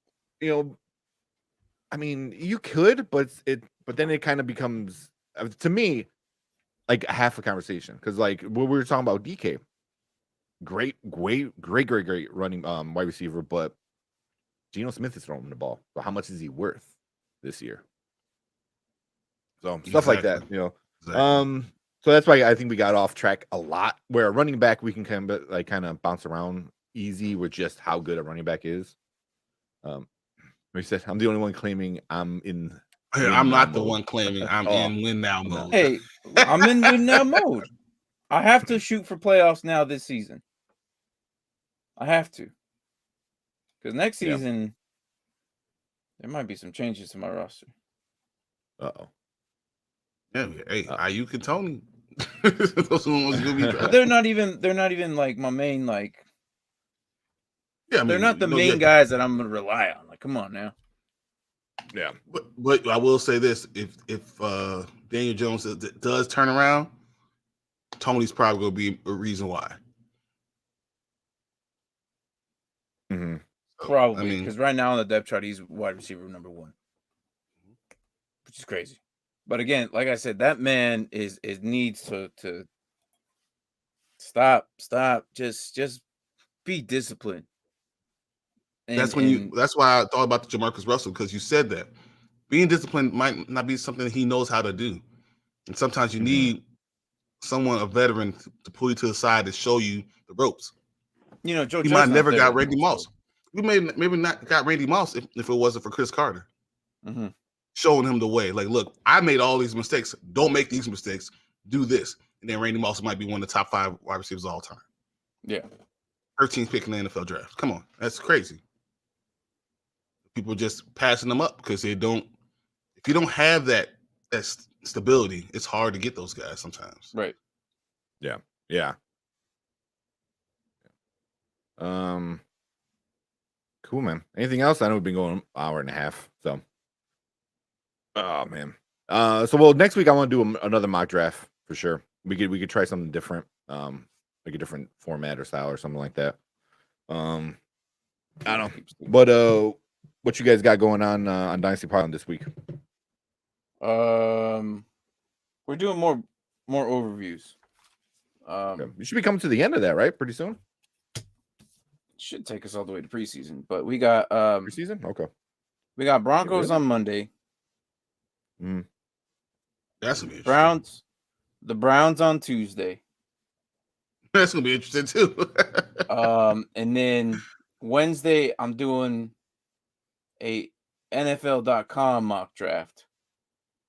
I mean, you could, but then it kind of becomes, to me, like a half a conversation. Because like what we were talking about, DK, great running wide receiver, but Geno Smith is throwing the ball. So how much is he worth this year? So stuff like that, Exactly. So that's why I think we got off track a lot. Where a running back, we can kind of bounce around easy with just how good a running back is. We said I'm the only one claiming I'm in. Hey, I'm not the one claiming I'm in win now mode. Hey, I'm in win now mode. I have to shoot for playoffs now this season. I have to, because next season there might be some changes to my roster. Yeah, hey, Ayuk and Tony. Those are the ones gonna be. But they're not even like my main like. Yeah, I mean, they're not the main guys that I'm gonna rely on. Like, come on now. Yeah, but I will say this: if Daniel Jones does turn around, Tony's probably gonna be a reason why. Mm-hmm. Probably, because right now on the depth chart, he's wide receiver number 1, which is crazy. But again, like I said, that man needs to stop. Just be disciplined. That's why I thought about the Jamarcus Russell, because you said that being disciplined might not be something he knows how to do, and sometimes you need someone, a veteran, to pull you to the side to show you the ropes. Joe he might never got Randy Moss. We maybe not got Randy Moss if it wasn't for Chris Carter showing him the way. Like, look, I made all these mistakes. Don't make these mistakes. Do this, and then Randy Moss might be one of the top 5 wide receivers of all time. Yeah, 13th pick in the NFL draft. Come on, that's crazy. People just passing them up because they don't. If you don't have that stability, it's hard to get those guys sometimes. Right. Yeah. Cool, man. Anything else? I know we've been going an hour and a half. So, oh man. Next week I want to do another mock draft for sure. We could try something different, like a different format or style or something like that. I don't know, but what you guys got going on Dynasty Pylon this week? We're doing more overviews. Okay. You should be coming to the end of that, right? Pretty soon. Should take us all the way to preseason, but we got preseason. Okay. We got Broncos on Monday. That's gonna be Browns. The Browns on Tuesday. That's gonna be interesting too. And then Wednesday, I'm doing a NFL.com mock draft.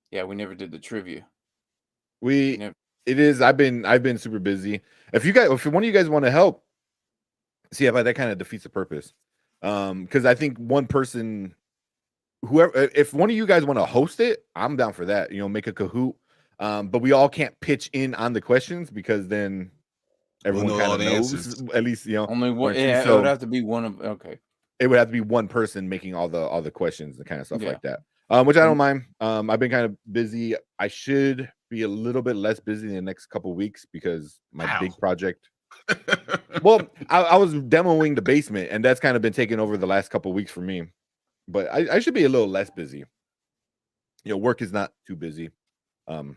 Yeah, we never did the trivia. It is. I've been super busy. If one of you guys want to help, see if that kind of defeats the purpose. Because I think one person, if one of you guys want to host it, I'm down for that. Make a Kahoot. But we all can't pitch in on the questions because then everyone kind of knows. Answers. At least only one. Yeah, so it would have to be one of. Okay. It would have to be one person making all the questions and kind of stuff like that. Which I don't mind. I've been kind of busy. I should be a little bit less busy in the next couple of weeks because my big project. Well, I was demoing the basement, and that's kind of been taking over the last couple of weeks for me. But I should be a little less busy. Work is not too busy. But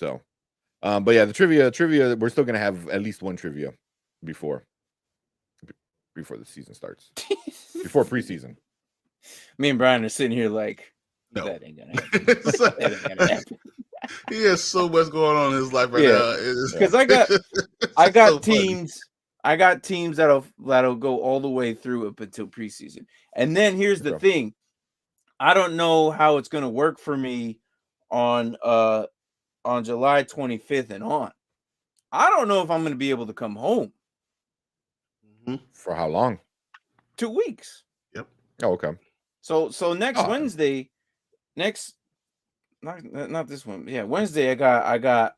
yeah, the trivia, we're still gonna have at least one trivia before the season starts. Before preseason. Me and Brian are sitting here like, No. That ain't gonna happen. That ain't gonna happen. He has so much going on in his life right Yeah. now. Because I got so funny. teams. I got teams that'll go all the way through up until preseason. And then here's the thing. I don't know how it's gonna work for me on July 25th and on. I don't know if I'm gonna be able to come home. For how long? 2 weeks. Yep. Oh, okay. So next Wednesday, not this one. Yeah, Wednesday I got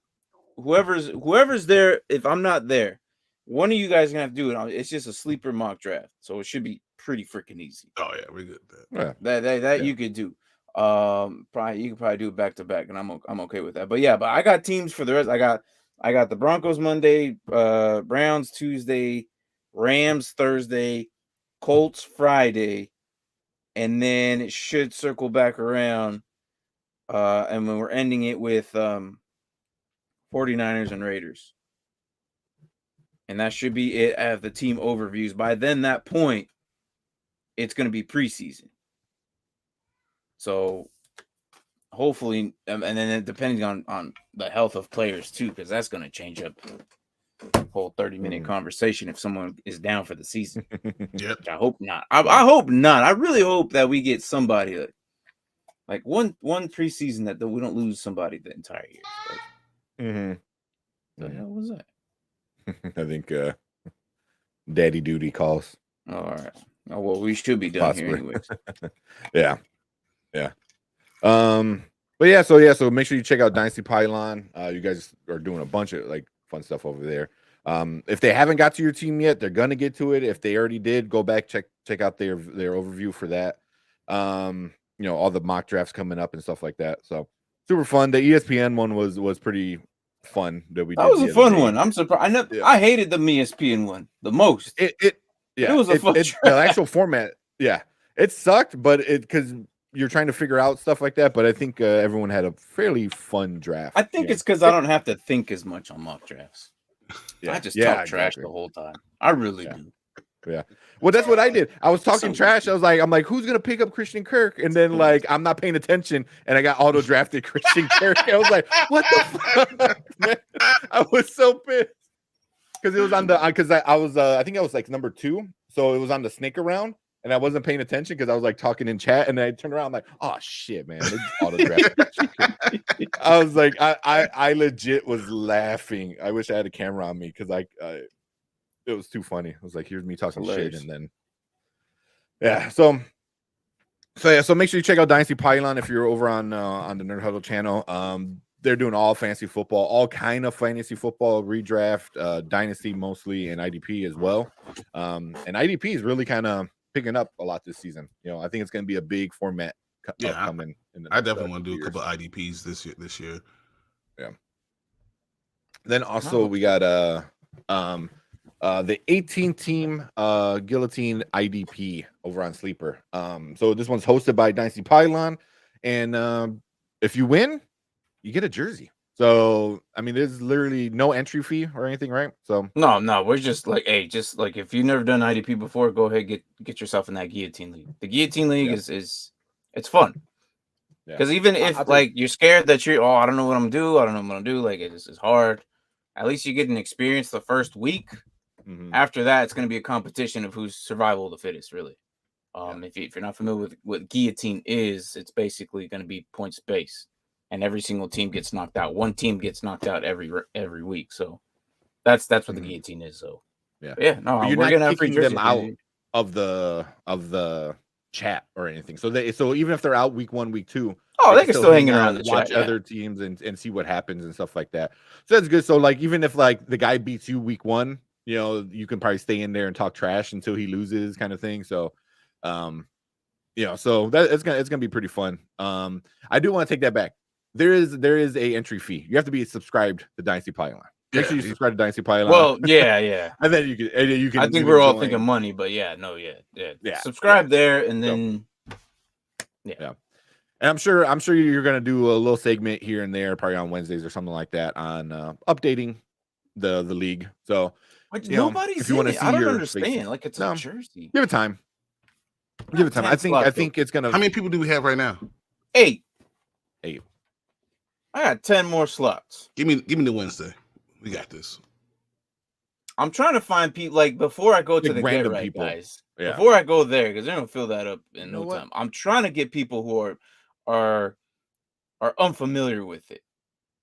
whoever's there. If I'm not there, one of you guys gonna have to do it. It's just a sleeper mock draft, so it should be pretty freaking easy. Oh yeah, we're good at that. Yeah. That you could do. Probably you could probably do it back to back, and I'm okay with that. But yeah, I got teams for the rest. I got the Broncos Monday, Browns Tuesday, Rams Thursday, Colts Friday, and then it should circle back around. And when we're ending it with 49ers and Raiders. And that should be it at the team overviews. By then, that point, it's going to be preseason. So hopefully, and then depending on the health of players too, because that's going to change up the whole 30-minute conversation if someone is down for the season. Yep. Which I hope not. I hope not. I really hope that we get somebody like one preseason that we don't lose somebody the entire year. The hell was that? I think Daddy Duty calls. All right. Oh well, we should be done here anyways. Yeah. But yeah, so make sure you check out Dynasty Pylon. You guys are doing a bunch of like fun stuff over there. If they haven't got to your team yet, they're gonna get to it. If they already did, go back check out their overview for that. You know, all the mock drafts coming up and stuff like that. So super fun. The ESPN one was pretty fun that we did. That was a fun one. I'm surprised. I hated the ESPN one the most. It was a fun the actual format. Yeah, it sucked, but because you're trying to figure out stuff like that. But I think everyone had a fairly fun draft. I think it's because I don't have to think as much on mock drafts. Yeah. I just talk trash the whole time. I really do. Yeah. Well, that's what I did. I was talking trash. I'm like, who's gonna pick up Christian Kirk? And then like I'm not paying attention, and I got auto drafted Christian Kirk. And I was like, what the fuck, man? I was so pissed because it was on the I think I was like number 2, so it was on the snake around, and I wasn't paying attention because I was like talking in chat, and I turned around I'm like, oh shit, man, they auto drafted. I was like, I legit was laughing. I wish I had a camera on me because it was too funny. I was like, here's me talking shit, and then so make sure you check out Dynasty Pylon if you're over on the Nerd Huddle channel. They're doing all fantasy football, all kind of fantasy football, redraft, Dynasty mostly, and IDP as well. And IDP is really kind of picking up a lot this season. You know, I think it's going to be a big format coming. I definitely want to do a couple of IDPs this year. Yeah. Then also we got the 18 team Guillotine IDP over on Sleeper. So this one's hosted by Dynasty Pylon, and if you win, you get a jersey. So I mean, there's literally no entry fee or anything, right? So no, we're just like, hey, just like if you've never done IDP before, go ahead get yourself in that Guillotine League. The Guillotine League is it's fun. Because even if like you're scared that I don't know what I'm gonna do, like it's hard. At least you get an experience the first week. After that, it's going to be a competition of who's survival of the fittest, really. If you're not familiar with what guillotine is, it's basically going to be points based, and every single team gets knocked out. One team gets knocked out every week, so that's what the guillotine is. So no, we're going to free them out of the chat or anything. So even if they're out week 1, week 2. Oh, they can still hang around the watch chat, other teams and see what happens and stuff like that. So that's good. So like even if like the guy beats you week 1. You know, you can probably stay in there and talk trash until he loses, kind of thing. So, so that it's gonna be pretty fun. I do want to take that back. There is a entry fee. You have to be subscribed to Dynasty Pylon. Make sure you subscribe to Dynasty Pylon. Well, yeah. And then you can. I think we're all thinking money, but yeah. Subscribe there, and then And I'm sure you're gonna do a little segment here and there, probably on Wednesdays or something like that, on updating the league. So. Nobody's. If you want to see, I don't understand. Like it's a jersey. Give it time. I think it's gonna. How many people do we have right now? 8. 8. I got 10 more slots. Give me the Wednesday. We got this. I'm trying to find people like before I go to Like the random get right, people. guys. Yeah. Before I go there, because they're gonna fill that up in You know no what? time. I'm trying to get people who are unfamiliar with it.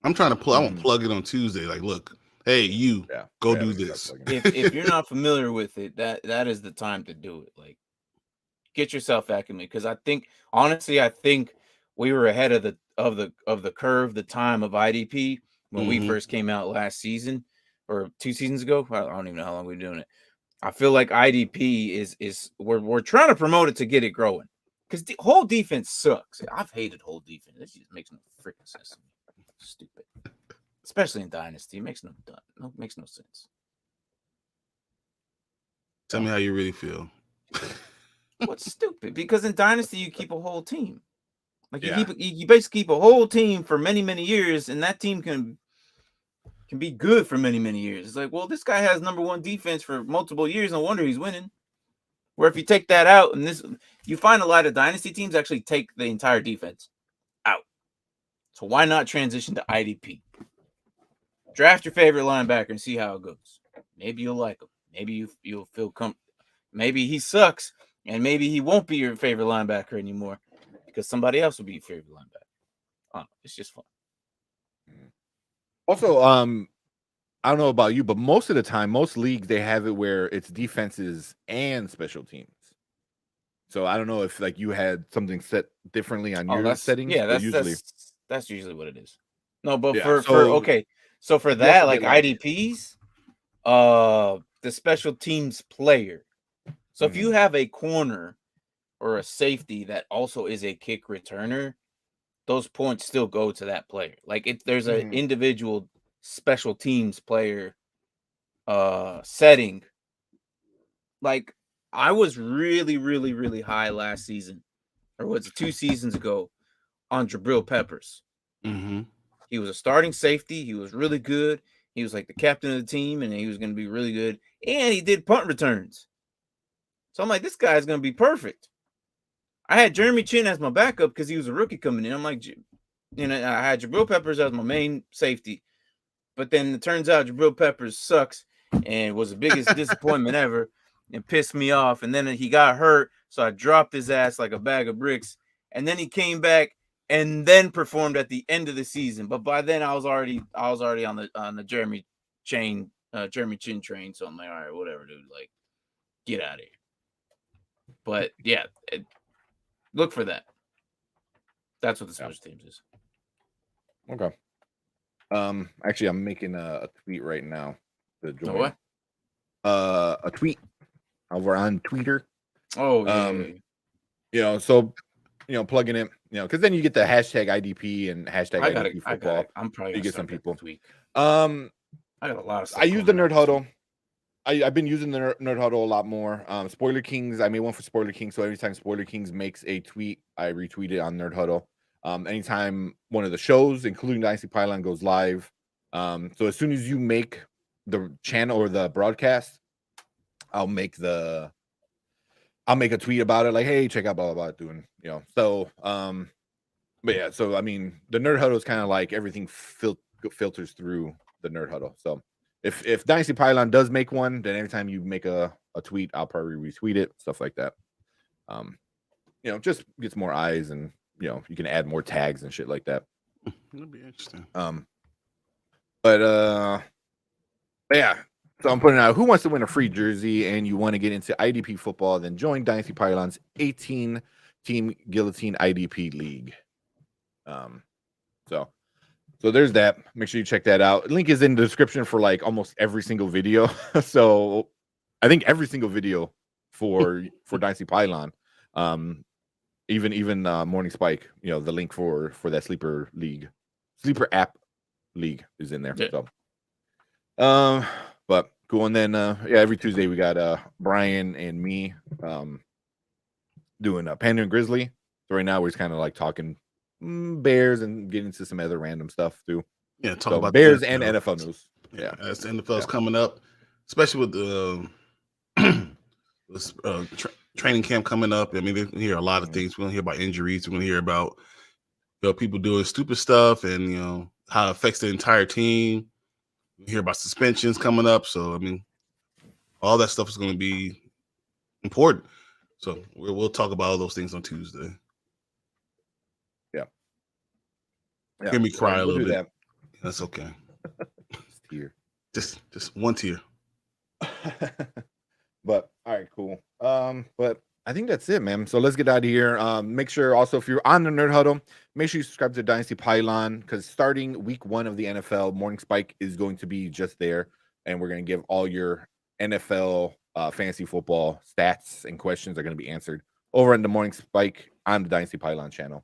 I'm trying to pull. I won't Mhm. plug it on Tuesday. Like, look, hey, you go do we can this. start plugging. If you're not familiar with it, that is the time to do it. Like, get yourself acclimated, because I think honestly, we were ahead of the curve, the time of IDP when we Mhm. first came out last season or 2 seasons ago. I don't even know how long we've been doing it. I feel like IDP is we're trying to promote it to get it growing, because the whole defense sucks. I've hated whole defense. This just makes no freaking sense to me. Stupid, especially in Dynasty. It makes makes no sense. Tell me how you really feel. What's stupid? Because in Dynasty you keep a whole team. Like Yeah. you basically keep a whole team for many, many years, and that team can be good for many, many years. It's like, well, this guy has number 1 defense for multiple years. No wonder he's winning. Where if you take that out, and you find a lot of Dynasty teams actually take the entire defense out. So why not transition to IDP? Draft your favorite linebacker and see how it goes. Maybe you'll like him. Maybe you'll feel maybe he sucks, and maybe he won't be your favorite linebacker anymore because somebody else will be your favorite linebacker. It's just fun. Also, I don't know about you, but most of the time, most leagues, they have it where it's defenses and special teams. So I don't know if like you had something set differently on your settings. Yeah, but usually that's usually what it is. No, but Yeah, so for you that, also like get, like- IDPs, the special teams player. So if you have a corner or a safety that also is a kick returner, those points still go to that player. Like if there's an individual special teams player setting, like I was really, really, really high last season, or was it 2 seasons ago, on Jabril Peppers. Mm-hmm. He was a starting safety. He was really good. He was like the captain of the team, and he was going to be really good. And he did punt returns. So I'm like, this guy's going to be perfect. I had Jeremy Chin as my backup because he was a rookie coming in. I'm like, I had Jabril Peppers as my main safety. But then it turns out Jabril Peppers sucks and was the biggest disappointment ever and pissed me off. And then he got hurt, so I dropped his ass like a bag of bricks. And then he came back and then performed at the end of the season. But by then I was already on the Jeremy Chin train. So I'm like, all right, whatever, dude. Like, get out of here. But yeah, look for that. That's what the special teams is. Okay. Actually, I'm making a tweet right now to join. What? A tweet over on Twitter. Oh, yeah. So plugging in, because then you get the hashtag IDP and hashtag IDP football. I'm probably you get some people. Tweet. I got a lot of stuff. I use the Nerd Huddle. I've been using the Nerd Huddle a lot more. Spoiler Kings, I made one for Spoiler Kings. So every time Spoiler Kings makes a tweet, I retweet it on Nerd Huddle. Anytime one of the shows, including Dynasty Pylon, goes live. So as soon as you make the channel or the broadcast, I'll make a tweet about it, like, hey, check out blah blah blah doing, So but yeah, so I mean the Nerd Huddle is kind of like everything filters through the Nerd Huddle. So if Dynasty Pylon does make one, then every time you make a tweet, I'll probably retweet it, stuff like that. Just gets more eyes, and you can add more tags and shit like that. That'd be interesting. But yeah. So I'm putting out, who wants to win a free jersey and you want to get into IDP football, then join Dynasty Pylon's 18-team Guillotine IDP League. So there's that. Make sure you check that out. Link is in the description for like almost every single video. So I think every single video for Dynasty Pylon, even Morning Spike, the link for that sleeper app league is in there. Yeah. So but cool. And then every Tuesday we got Brian and me doing Panda and Grizzly. So right now we're just kind of like talking Bears and getting into some other random stuff too. Yeah, talk about Bears and NFL news. Yeah, as the NFL's coming up, especially with the training camp coming up. I mean, we hear a lot of things. We're gonna hear about injuries. We're gonna hear about people doing stupid stuff and how it affects the entire team. We hear about suspensions coming up, so I mean, all that stuff is going to be important. So we'll talk about all those things on Tuesday. Yeah. Hear me cry a little bit. That. That's okay. Tear. Just one tear. But all right, cool. But I think that's it, man. So let's get out of here. Make sure also if you're on the Nerd Huddle, make sure you subscribe to Dynasty Pylon because starting week 1 of the NFL, Morning Spike is going to be just there, and we're going to give all your NFL fantasy football stats and questions are going to be answered over in the Morning Spike on the Dynasty Pylon channel.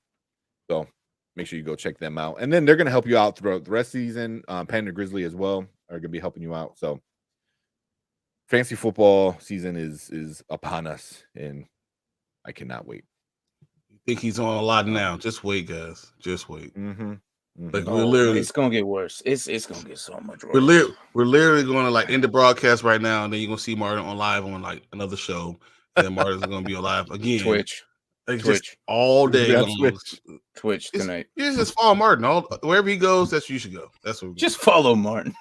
So make sure you go check them out, and then they're going to help you out throughout the rest of the season. Panda Grizzly as well are going to be helping you out. So fantasy football season is upon us, and I cannot wait. You think he's on a lot now? Just wait, guys. Just wait. Like we're literally, it's gonna get worse. It's gonna get so much worse. We're literally going to like end the broadcast right now, and then you're gonna see Martin on live on like another show, and then Martin's gonna be on live again. Twitch, like just all day long. Twitch tonight. You just follow Martin. Wherever he goes, that's where you should go. That's what. Just follow Martin.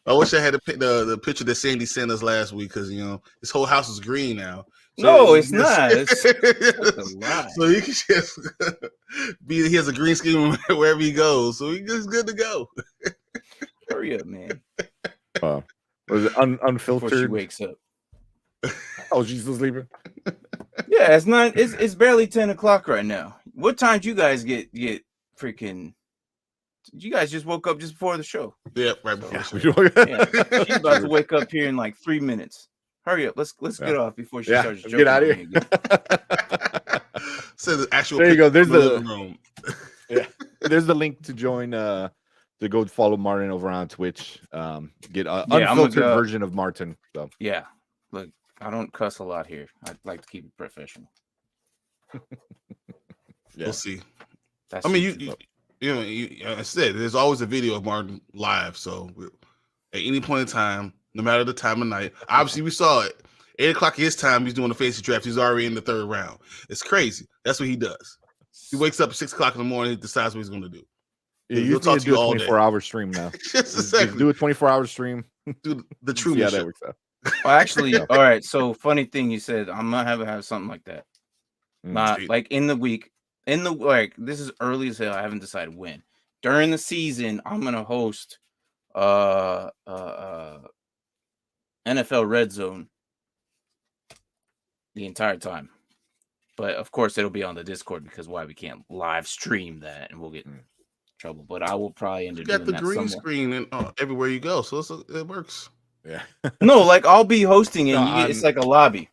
I wish I had the picture that Sandy sent us last week because his whole house is green now. So no, it's not. It's a lie. So he can just he has a green screen wherever he goes, so he's good to go. Hurry up, man. Was it unfiltered? Before she wakes up. Oh, she's still sleeping. Yeah, it's not. It's barely 10 o'clock right now. What time do you guys get freaking? You guys just woke up just before the show. Yeah, right before. Yeah. She's about to wake up here in like 3 minutes. Hurry up. Let's get off before she starts joking. Get out of here. So the actual there you go. There's the room. Yeah. There's the link to join to go follow Martin over on Twitch. Get an unfiltered version of Martin. So yeah. Look, I don't cuss a lot here. I like to keep it professional. We'll see. That's I mean, I said there's always a video of Martin live. So at any point in time, no matter the time of night, obviously we saw it. 8 o'clock his time, he's doing the fantasy draft. He's already in the 3rd round. It's crazy. That's what he does. He wakes up at 6 o'clock in the morning. He decides what he's going to do. Yeah, you talk to you all 24-hour stream now. Just do a 24-hour stream. Do the true mission. That works out. Well, actually, all right. So funny thing you said, I'm gonna have something like that. Not like in the week. This is early as hell. I haven't decided when. During the season, I'm gonna host NFL Red Zone the entire time. But of course it'll be on the Discord because we can't live stream that and we'll get in trouble. But I will probably end up doing that. You got the green screen and everywhere you go, so it works. Yeah. No, like I'll be hosting and it's like a lobby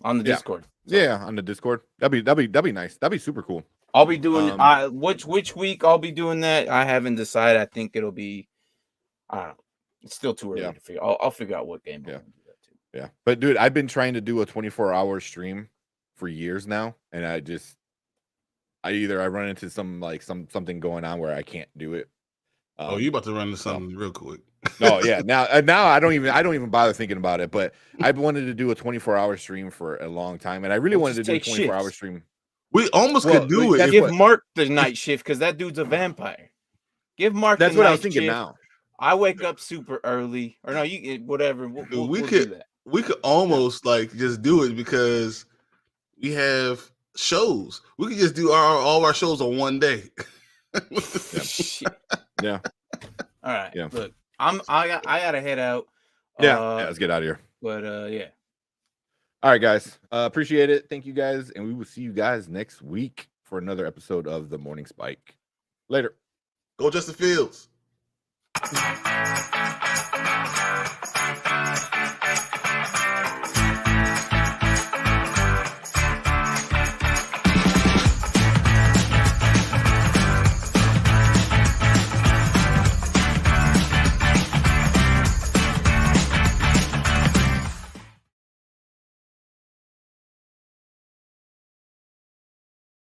on the Discord. So. Yeah, on the Discord. That'd be nice. That'd be super cool. I'll be doing which week I'll be doing that. I haven't decided. I think it'll be it's still too early to figure. I'll figure out what game. Yeah. Do that too. Yeah. But dude, I've been trying to do a 24-hour stream for years now, and I run into something going on where I can't do it. You about to run into something real quick. No, yeah. Now I don't even bother thinking about it. But I've wanted to do a 24-hour stream for a long time, and I really wanted to do a 24-hour stream. We almost could do it. Give Mark the night shift because that dude's a vampire. Give Mark. That's what I was thinking shift. Now. I wake up super early, or no, you whatever. We'll could do that. We could almost just do it because we have shows. We could just do all our shows on one day. Yeah. All right. Yeah. Look, I gotta head out. Yeah. Let's get out of here. But yeah. All right, guys. Appreciate it. Thank you guys, and we will see you guys next week for another episode of the Morning Spike. Later. Go Justin Fields.